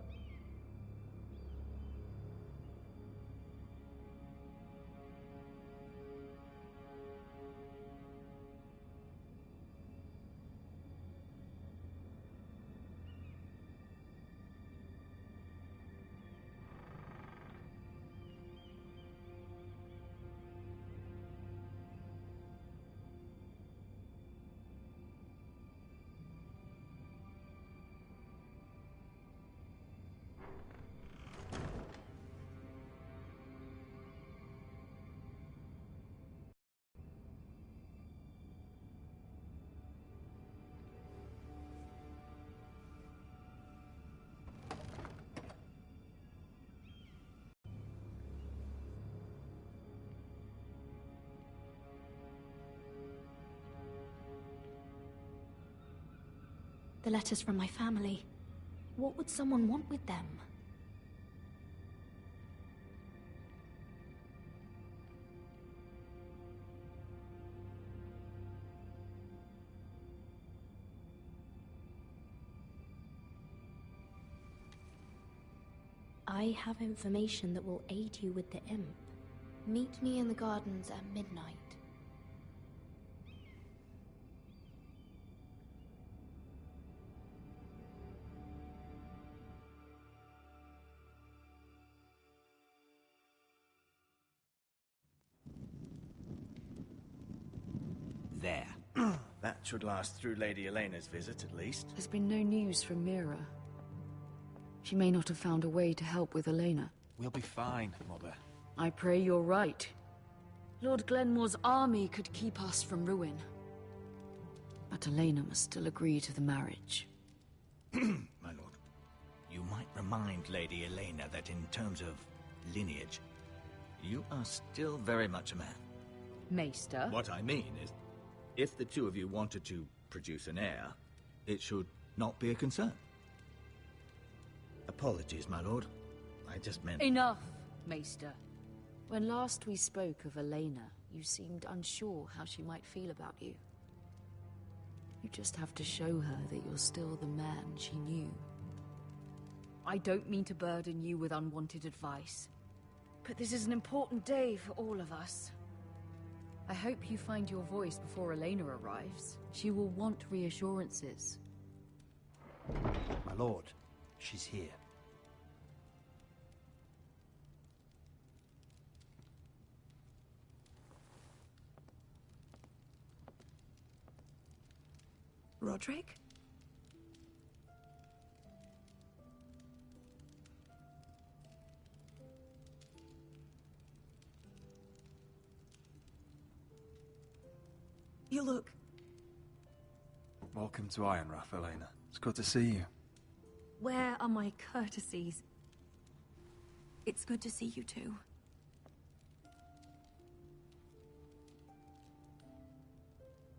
The letters from my family. What would someone want with them? I have information that will aid you with the imp. Meet me in the gardens at midnight. There. That should last through Lady Elena's visit, at least. There's been no news from Mira. She may not have found a way to help with Elena. We'll be fine, Mother. I pray you're right. Lord Glenmore's army could keep us from ruin. But Elena must still agree to the marriage. My lord. You might remind Lady Elena that in terms of lineage, you are still very much a man. Maester? What I mean is, if the two of you wanted to produce an heir, it should not be a concern. Apologies, my lord. I just meant... Enough, Maester. When last we spoke of Elena, you seemed unsure how she might feel about you. You just have to show her that you're still the man she knew. I don't mean to burden you with unwanted advice, but this is an important day for all of us. I hope you find your voice before Elena arrives. She will want reassurances. My lord, she's here. Roderick? You look... Welcome to Ironrath, Elena. It's good to see you. Where are my courtesies? It's good to see you too.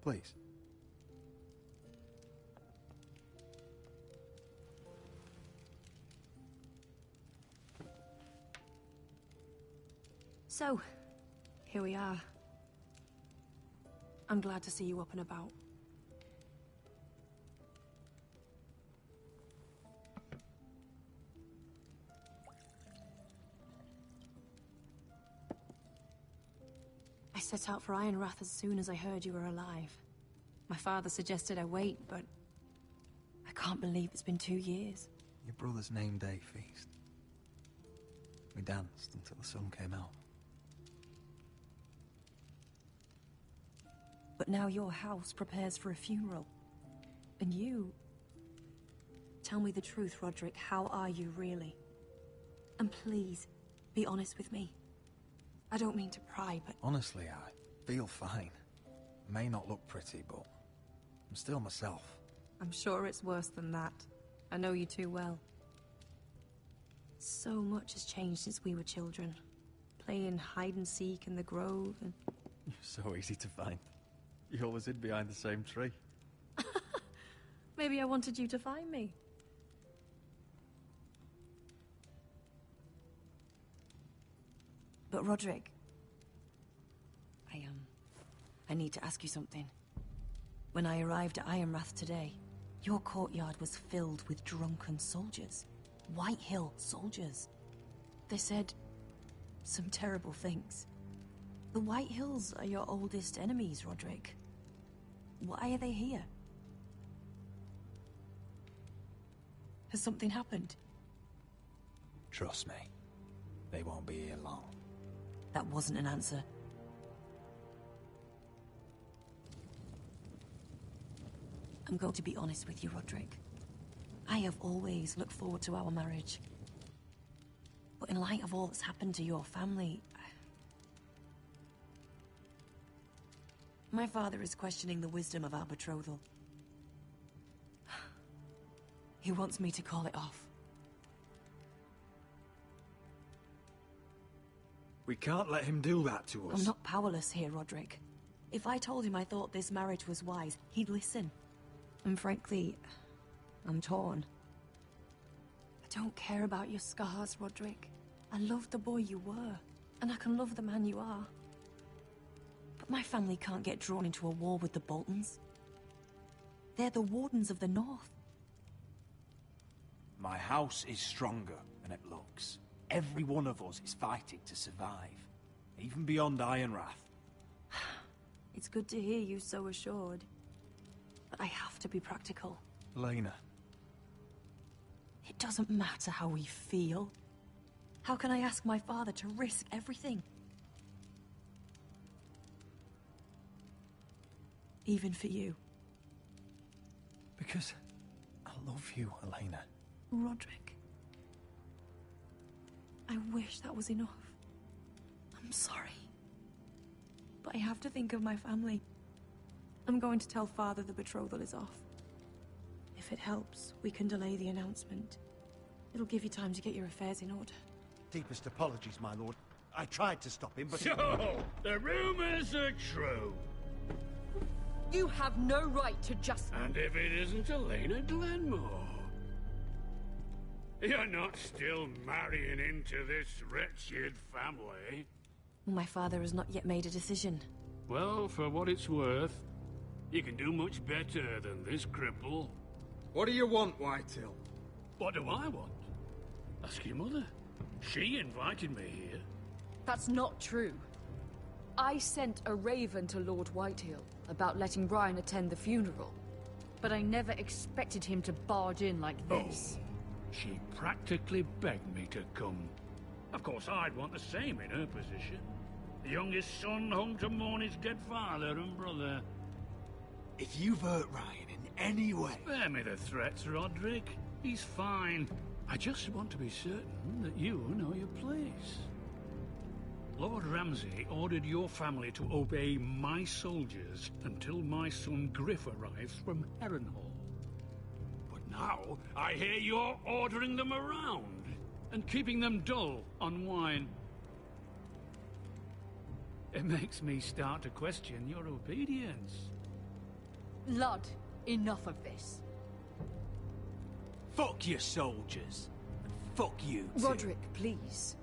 Please. So, here we are. I'm glad to see you up and about. I set out for Ironrath as soon as I heard you were alive. My father suggested I wait, but I can't believe it's been 2 years. Your brother's name day feast. We danced until the sun came out. But now your house prepares for a funeral. And you... Tell me the truth, Roderick. How are you, really? And please, be honest with me. I don't mean to pry, but... Honestly, I feel fine. May not look pretty, but I'm still myself. I'm sure it's worse than that. I know you too well. So much has changed since we were children. Playing hide-and-seek in the grove and... You're so easy to find. You always hid behind the same tree. Maybe I wanted you to find me. But Roderick... I need to ask you something. When I arrived at Ironrath today, your courtyard was filled with drunken soldiers. White Hill soldiers. They said some terrible things. The White Hills are your oldest enemies, Roderick. Why are they here? Has something happened? Trust me, they won't be here long. That wasn't an answer. I'm going to be honest with you, Roderick. I have always looked forward to our marriage. But in light of all that's happened to your family... My father is questioning the wisdom of our betrothal. He wants me to call it off. We can't let him do that to us. I'm not powerless here, Roderick. If I told him I thought this marriage was wise, he'd listen. And frankly, I'm torn. I don't care about your scars, Roderick. I love the boy you were, and I can love the man you are. But my family can't get drawn into a war with the Boltons. They're the Wardens of the North. My house is stronger than it looks. Every one of us is fighting to survive, even beyond Ironrath. It's good to hear you so assured. But I have to be practical. Elena. It doesn't matter how we feel. How can I ask my father to risk everything? Even for you. Because I love you, Elena. Roderick. I wish that was enough. I'm sorry. But I have to think of my family. I'm going to tell Father the betrothal is off. If it helps, we can delay the announcement. It'll give you time to get your affairs in order. Deepest apologies, my lord. I tried to stop him, but... So, the rumors are true. You have no right to just... And if it isn't Elena Glenmore? You're not still marrying into this wretched family? My father has not yet made a decision. Well, for what it's worth, you can do much better than this cripple. What do you want, Whitetail? What do I want? Ask your mother. She invited me here. That's not true. I sent a raven to Lord Whitehill about letting Brian attend the funeral. But I never expected him to barge in like this. Oh, she practically begged me to come. Of course, I'd want the same in her position. The youngest son home to mourn his dead father and brother. If you've hurt Ryan in any way... Spare me the threats, Roderick. He's fine. I just want to be certain that you know your place. Lord Ramsay ordered your family to obey my soldiers until my son Griff arrives from Harrenhal. But now, I hear you're ordering them around and keeping them dull on wine. It makes me start to question your obedience. Lud, enough of this. Fuck your soldiers. And fuck you, too. Roderick, please.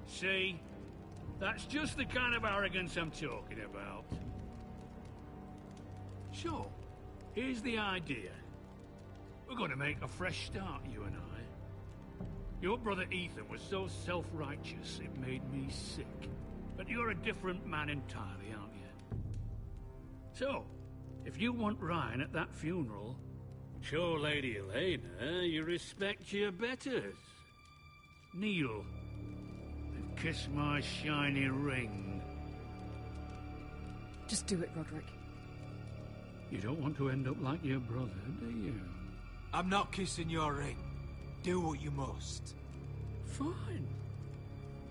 See? That's just the kind of arrogance I'm talking about. So, here's the idea. We're going to make a fresh start, you and I. Your brother Ethan was so self-righteous it made me sick. But you're a different man entirely, aren't you? So, if you want Ryan at that funeral, show Lady Elena you respect your betters. Kneel and kiss my shiny ring. Just do it, Roderick. You don't want to end up like your brother, do you? I'm not kissing your ring. Do what you must. Fine.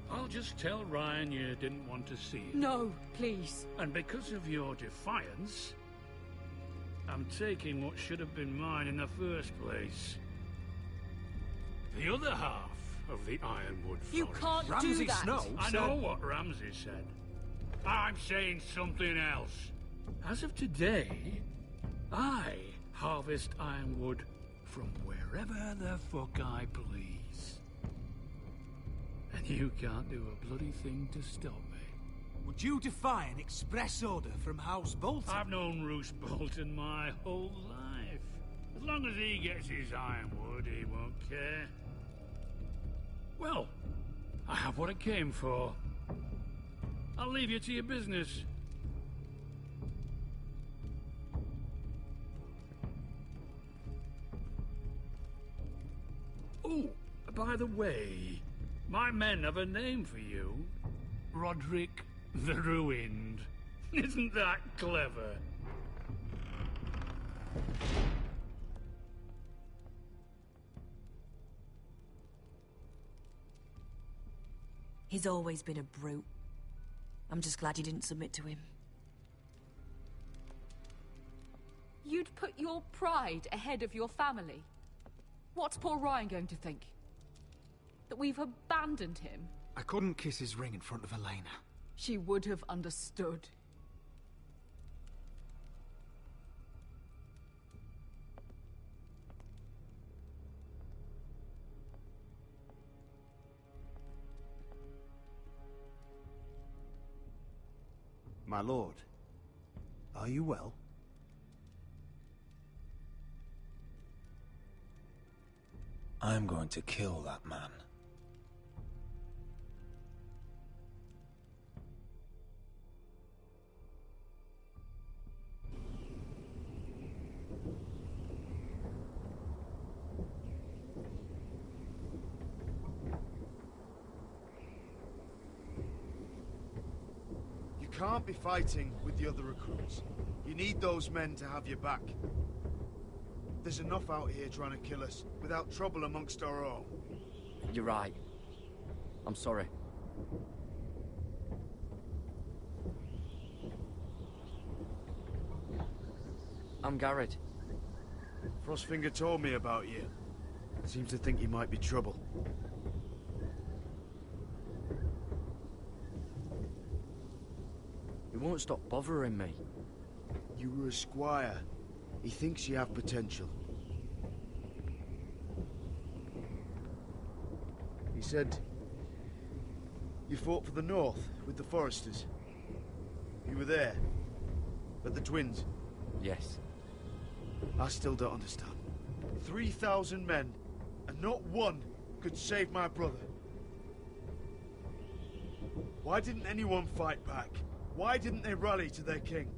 I'll just tell Ryan you didn't want to see it. No, please. And because of your defiance, I'm taking what should have been mine in the first place. The other half of the Ironwood Forest. You can't do that! Snow I know what Ramsay said. I'm saying something else. As of today, I harvest ironwood from wherever the fuck I please. And you can't do a bloody thing to stop me. Would you defy an express order from House Bolton? I've known Roose Bolton my whole life. As long as he gets his ironwood, he won't care. Well, I have what I came for. I'll leave you to your business. Oh, by the way, my men have a name for you. Roderick the Ruined. Isn't that clever? He's always been a brute. I'm just glad you didn't submit to him. You'd put your pride ahead of your family. What's poor Ryan going to think? That we've abandoned him? I couldn't kiss his ring in front of Elena. She would have understood. My lord, are you well? I'm going to kill that man. You can't be fighting with the other recruits. You need those men to have your back. There's enough out here trying to kill us, without trouble amongst our own. You're right. I'm sorry. I'm Garrett. Frostfinger told me about you. Seems to think you might be trouble. He won't stop bothering me. You You were a squire. He thinks you have potential. He said you fought for the North with the Foresters. You were there. At the Twins. Yes. I still don't understand. 3,000 men, and not one could save my brother. Why didn't anyone fight back? Why didn't they rally to their king?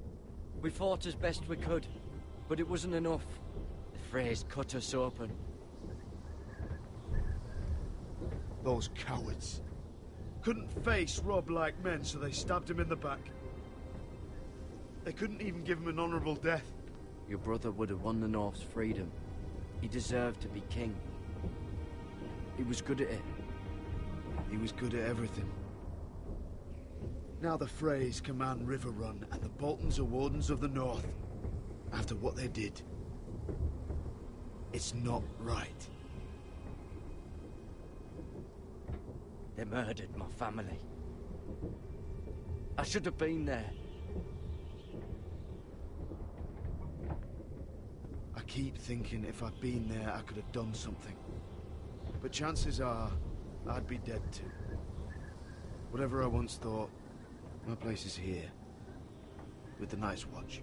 We fought as best we could, but it wasn't enough. The Freys cut us open. Those cowards. Couldn't face Rob like men, so they stabbed him in the back. They couldn't even give him an honorable death. Your brother would have won the North's freedom. He deserved to be king. He was good at it. He was good at everything. Now the Freys command Riverrun, and the Boltons are Wardens of the North. After what they did. It's not right. They murdered my family. I should have been there. I keep thinking if I'd been there, I could have done something. But chances are, I'd be dead too. Whatever I once thought, my place is here. With the Night's Watch.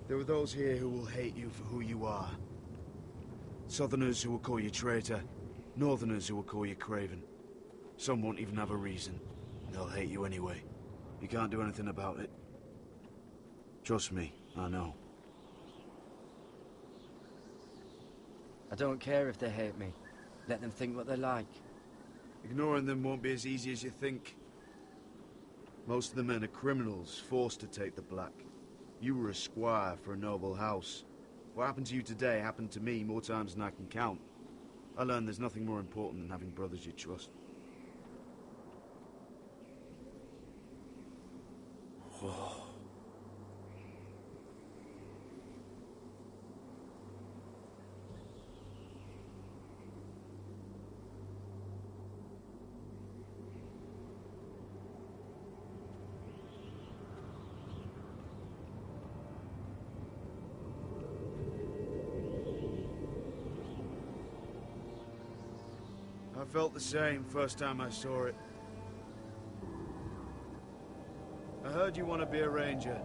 There are those here who will hate you for who you are. Southerners who will call you traitor. Northerners who will call you craven. Some won't even have a reason. They'll hate you anyway. You can't do anything about it. Trust me, I know. I don't care if they hate me. Let them think what they like. Ignoring them won't be as easy as you think. Most of the men are criminals, forced to take the black. You were a squire for a noble house. What happened to you today happened to me more times than I can count. I learned there's nothing more important than having brothers you trust. I felt the same first time I saw it. I heard you want to be a ranger.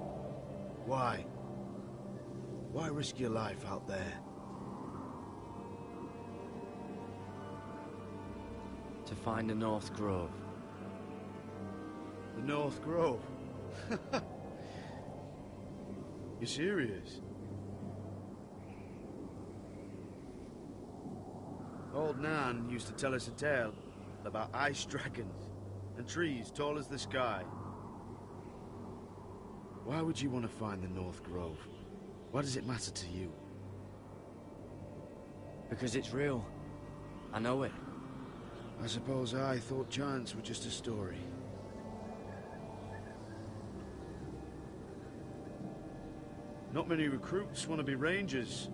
Why? Why risk your life out there? To find the North Grove. The North Grove? You serious? Old Nan used to tell us a tale about ice dragons and trees tall as the sky. Why would you want to find the North Grove? Why does it matter to you? Because it's real. I know it. I suppose I thought giants were just a story. Not many recruits want to be rangers.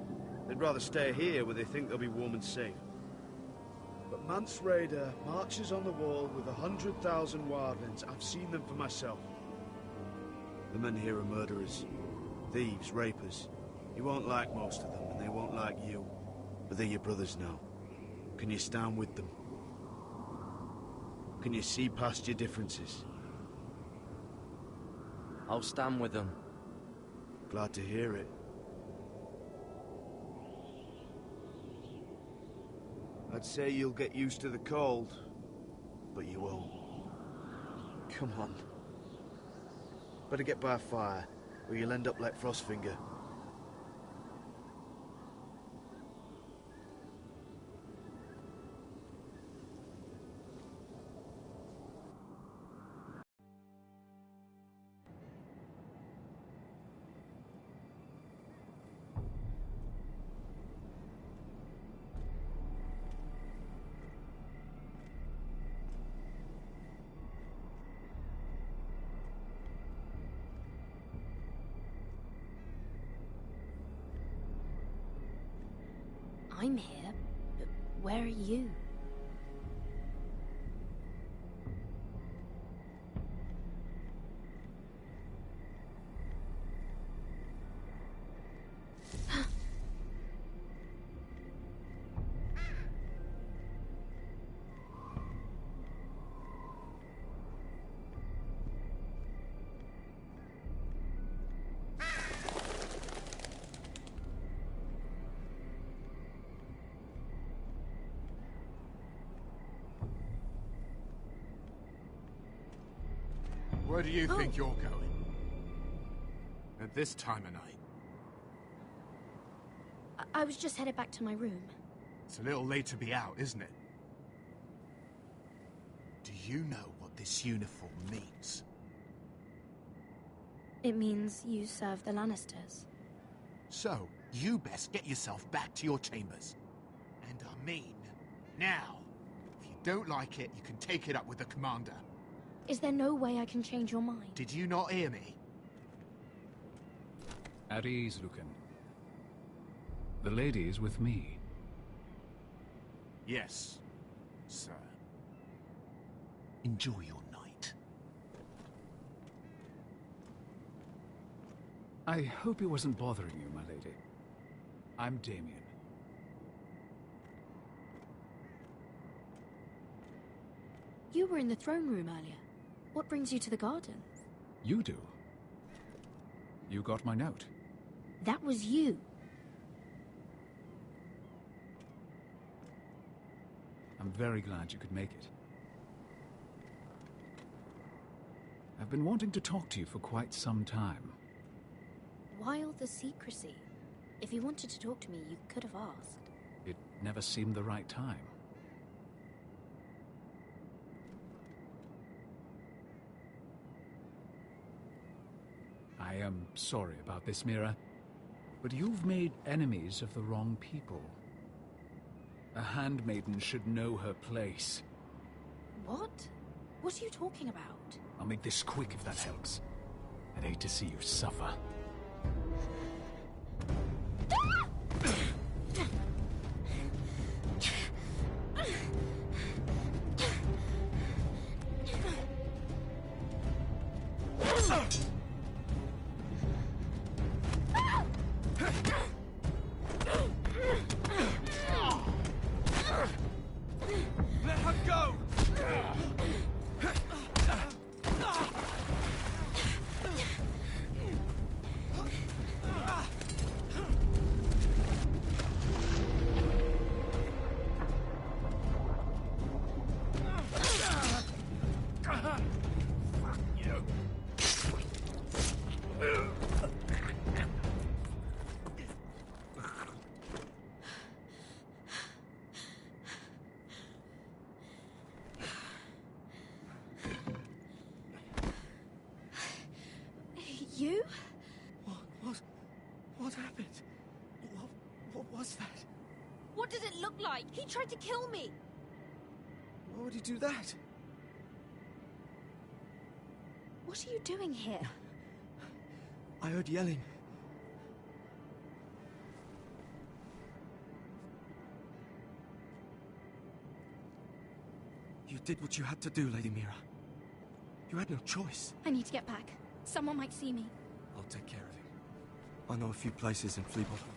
They'd rather stay here where they think they'll be warm and safe. But Mance Rayder marches on the wall with 100,000 wildlings. I've seen them for myself. The men here are murderers, thieves, rapers. You won't like most of them, and they won't like you. But they're your brothers now. Can you stand with them? Can you see past your differences? I'll stand with them. Glad to hear it. I'd say you'll get used to the cold, but you won't. Come on. Better get by a fire, or you'll end up like Frostfinger. I'm here, but where are you? Where do you think you're going? At this time of night? I was just headed back to my room. It's a little late to be out, isn't it? Do you know what this uniform means? It means you serve the Lannisters. So, you best get yourself back to your chambers. And I mean, now. If you don't like it, you can take it up with the commander. Is there no way I can change your mind? Did you not hear me? At ease, Lucan. The lady is with me. Yes, sir. Enjoy your night. I hope it wasn't bothering you, my lady. I'm Damien. You were in the throne room earlier. What brings you to the gardens? You do. You got my note. That was you. I'm very glad you could make it. I've been wanting to talk to you for quite some time. Why all the secrecy? If you wanted to talk to me, you could have asked. It never seemed the right time. I am sorry about this, Mira, but you've made enemies of the wrong people. A handmaiden should know her place. What? What are you talking about? I'll make this quick if that helps. I'd hate to see you suffer. Let her go! You? What happened? What was that? What did it look like? He tried to kill me! Why would he do that? What are you doing here? I heard yelling. You did what you had to do, Lady Mira. You had no choice. I need to get back. Someone might see me. I'll take care of him. I know a few places in Fleabottom.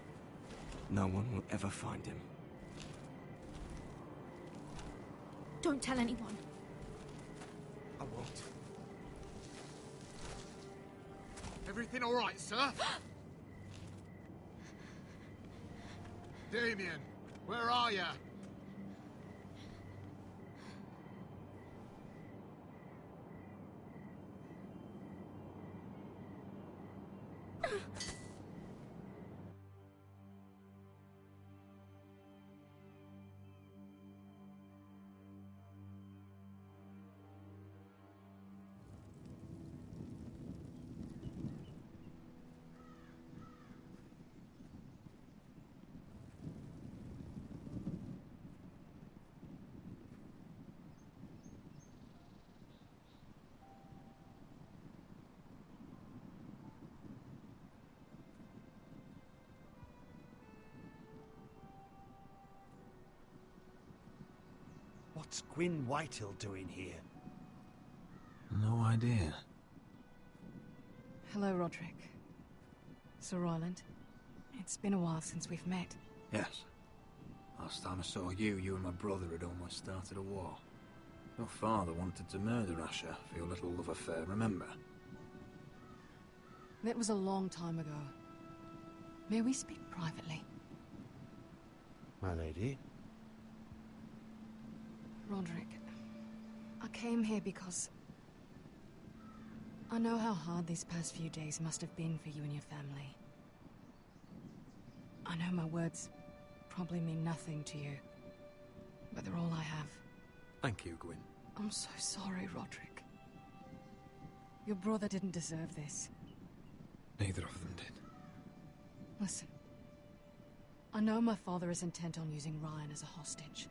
No one will ever find him. Don't tell anyone. I won't. Everything all right, sir? Damien, where are you? What's Gwyn Whitehill doing here? No idea. Hello, Roderick. Sir Royland. It's been a while since we've met. Yes. Last time I saw you and my brother had almost started a war. Your father wanted to murder Asher for your little love affair, remember? That was a long time ago. May we speak privately? My lady? Roderick, I came here because I know how hard these past few days must have been for you and your family. I know my words probably mean nothing to you, but they're all I have. Thank you, Gwyn. I'm so sorry, Roderick. Your brother didn't deserve this. Neither of them did. Listen. I know my father is intent on using Ryan as a hostage,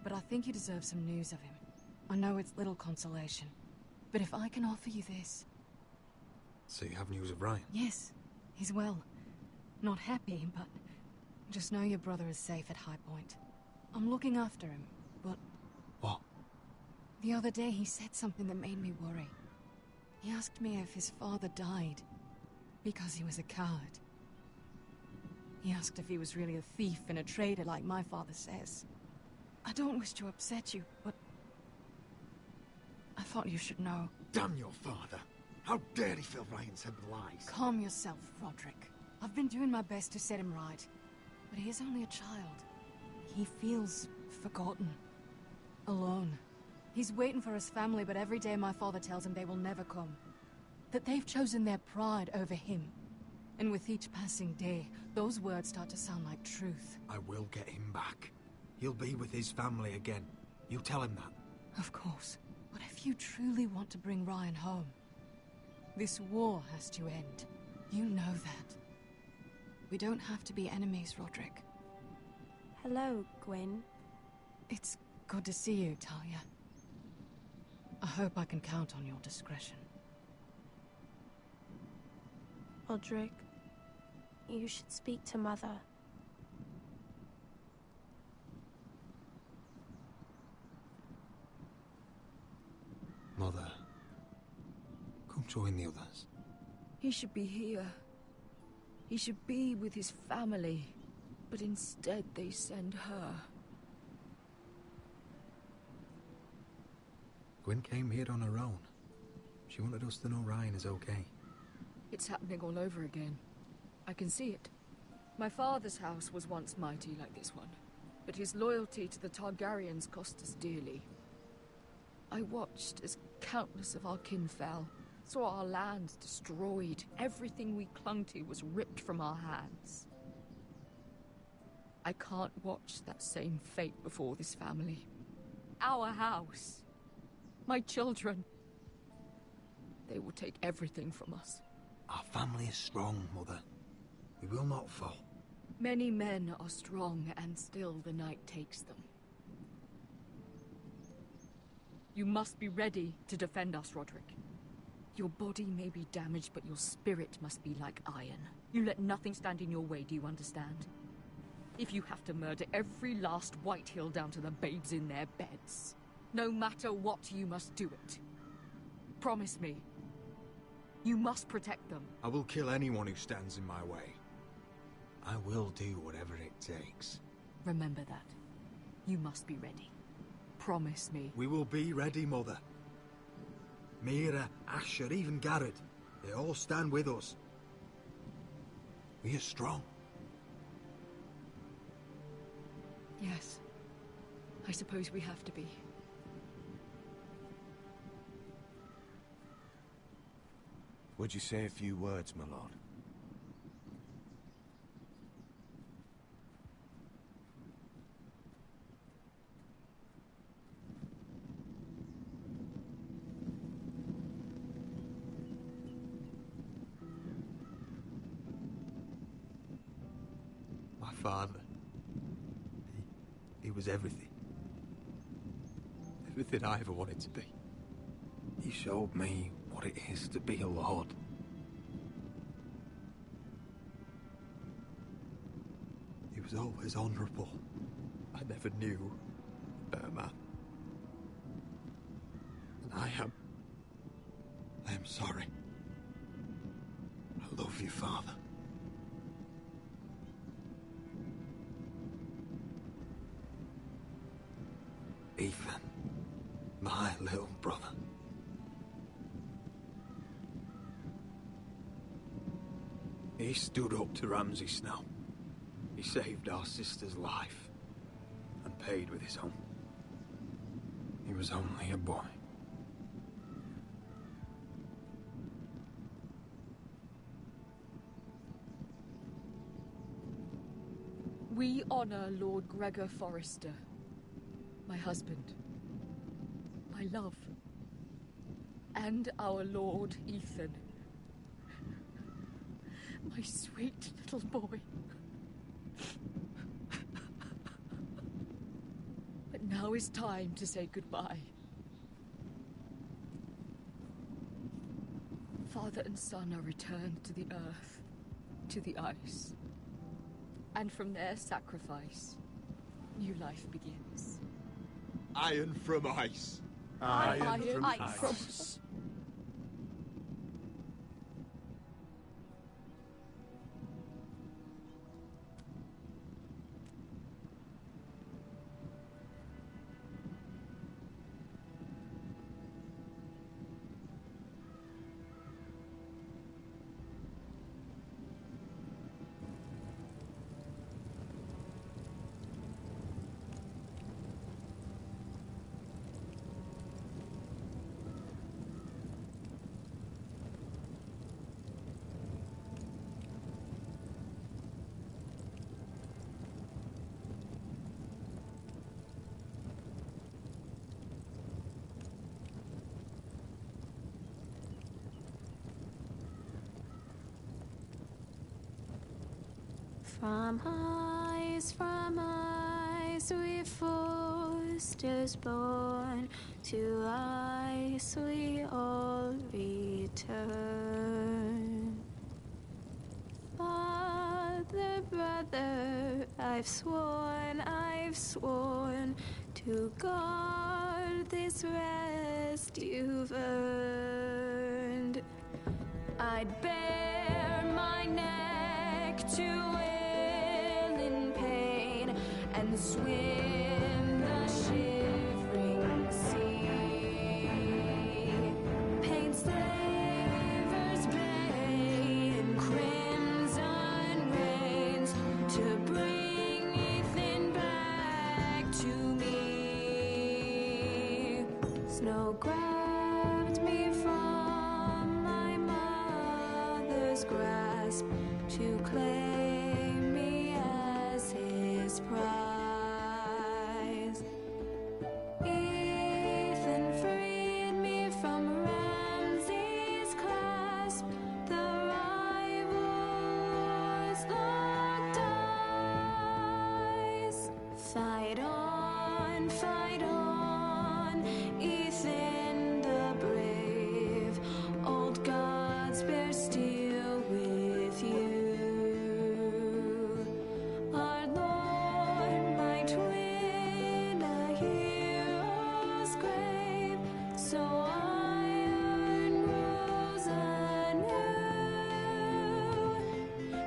but I think you deserve some news of him. I know it's little consolation, but if I can offer you this... So you have news of Ryan? Yes, he's well. Not happy, but just know your brother is safe at High Point. I'm looking after him, but... What? The other day he said something that made me worry. He asked me if his father died because he was a coward. He asked if he was really a thief and a traitor like my father says. I don't wish to upset you, but I thought you should know. Damn your father! How dare he fill Ryan's head with lies? Calm yourself, Roderick. I've been doing my best to set him right, but he is only a child. He feels forgotten, alone. He's waiting for his family, but every day my father tells him they will never come. That they've chosen their pride over him. And with each passing day, those words start to sound like truth. I will get him back. He'll be with his family again. You tell him that. Of course. But if you truly want to bring Ryan home, this war has to end. You know that. We don't have to be enemies, Roderick. Hello, Gwyn. It's good to see you, Talia. I hope I can count on your discretion. Roderick, you should speak to Mother. Mother, come join the others. He should be here. He should be with his family. But instead they send her. Gwyn came here on her own. She wanted us to know Ryan is okay. It's happening all over again. I can see it. My father's house was once mighty like this one, but his loyalty to the Targaryens cost us dearly. I watched as countless of our kin fell, saw our lands destroyed, everything we clung to was ripped from our hands. I can't watch that same fate before this family. Our house. My children. They will take everything from us. Our family is strong, Mother. We will not fall. Many men are strong, and still the night takes them. You must be ready to defend us, Roderick. Your body may be damaged, but your spirit must be like iron. You let nothing stand in your way, do you understand? If you have to murder every last Whitehill down to the babes in their beds, no matter what, you must do it. Promise me. You must protect them. I will kill anyone who stands in my way. I will do whatever it takes. Remember that. You must be ready. Promise me. We will be ready, Mother. Mira, Asher, even Garrett. They all stand with us. We are strong. Yes. I suppose we have to be. Would you say a few words, my lord? My father. He was everything. Everything I ever wanted to be. He showed me what it is to be a lord. He was always honorable. I never knew a better man. I am sorry. I love you, Father. Ethan, my little brother. He stood up to Ramsay Snow. He saved our sister's life and paid with his own. He was only a boy. We honor Lord Gregor Forrester, my husband, my love, and our Lord Ethan, my sweet little boy. But now is time to say goodbye. Father and son are returned to the earth, to the ice. And from their sacrifice, new life begins. Iron from ice. Iron from ice. From ice we Forsters born, to ice we all return. Father, brother, I've sworn to guard this rest you've earned. I'd bare my neck to and swim the shivering sea. Paint Slaver's Bay in crimson rains to bring Ethan back to me. Snow grabbed me from my mother's grasp to claim me as his prize. Fight on, Ethan the brave. Old gods bear steel with you. Our Lord might win a hero's grave, so iron rose anew.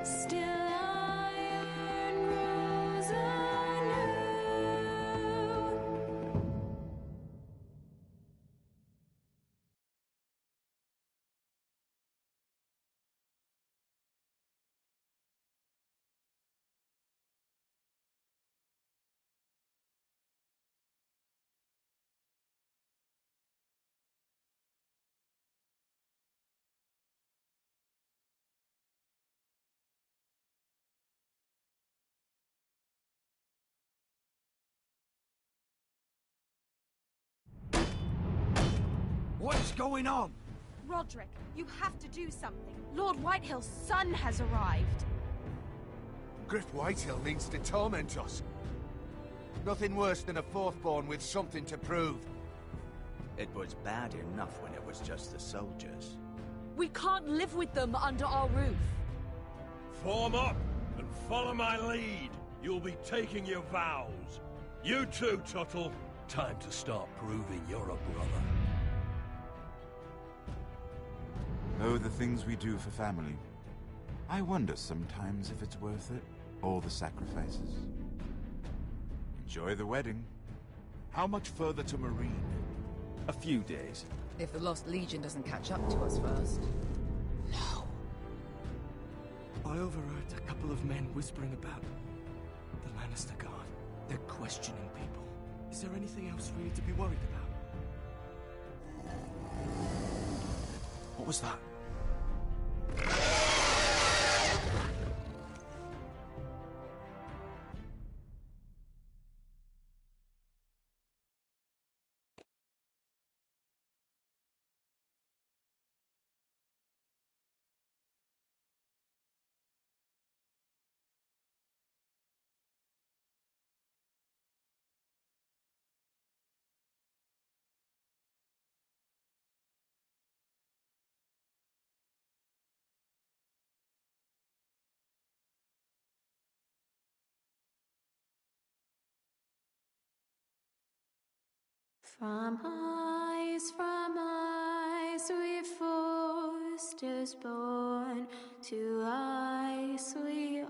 Still iron rose anew. What's going on? Roderick, you have to do something. Lord Whitehill's son has arrived. Griff Whitehill means to torment us. Nothing worse than a fourthborn with something to prove. It was bad enough when it was just the soldiers. We can't live with them under our roof. Form up and follow my lead. You'll be taking your vows. You too, Tuttle. Time to start proving you're a brother. Oh, the things we do for family. I wonder sometimes if it's worth it, all the sacrifices. Enjoy the wedding. How much further to Marine? A few days. If the Lost Legion doesn't catch up to us first. I overheard a couple of men whispering about the Lannister Guard. They're questioning people. Is there anything else we need to be worried about? What was that? From ice we forced us born, to ice we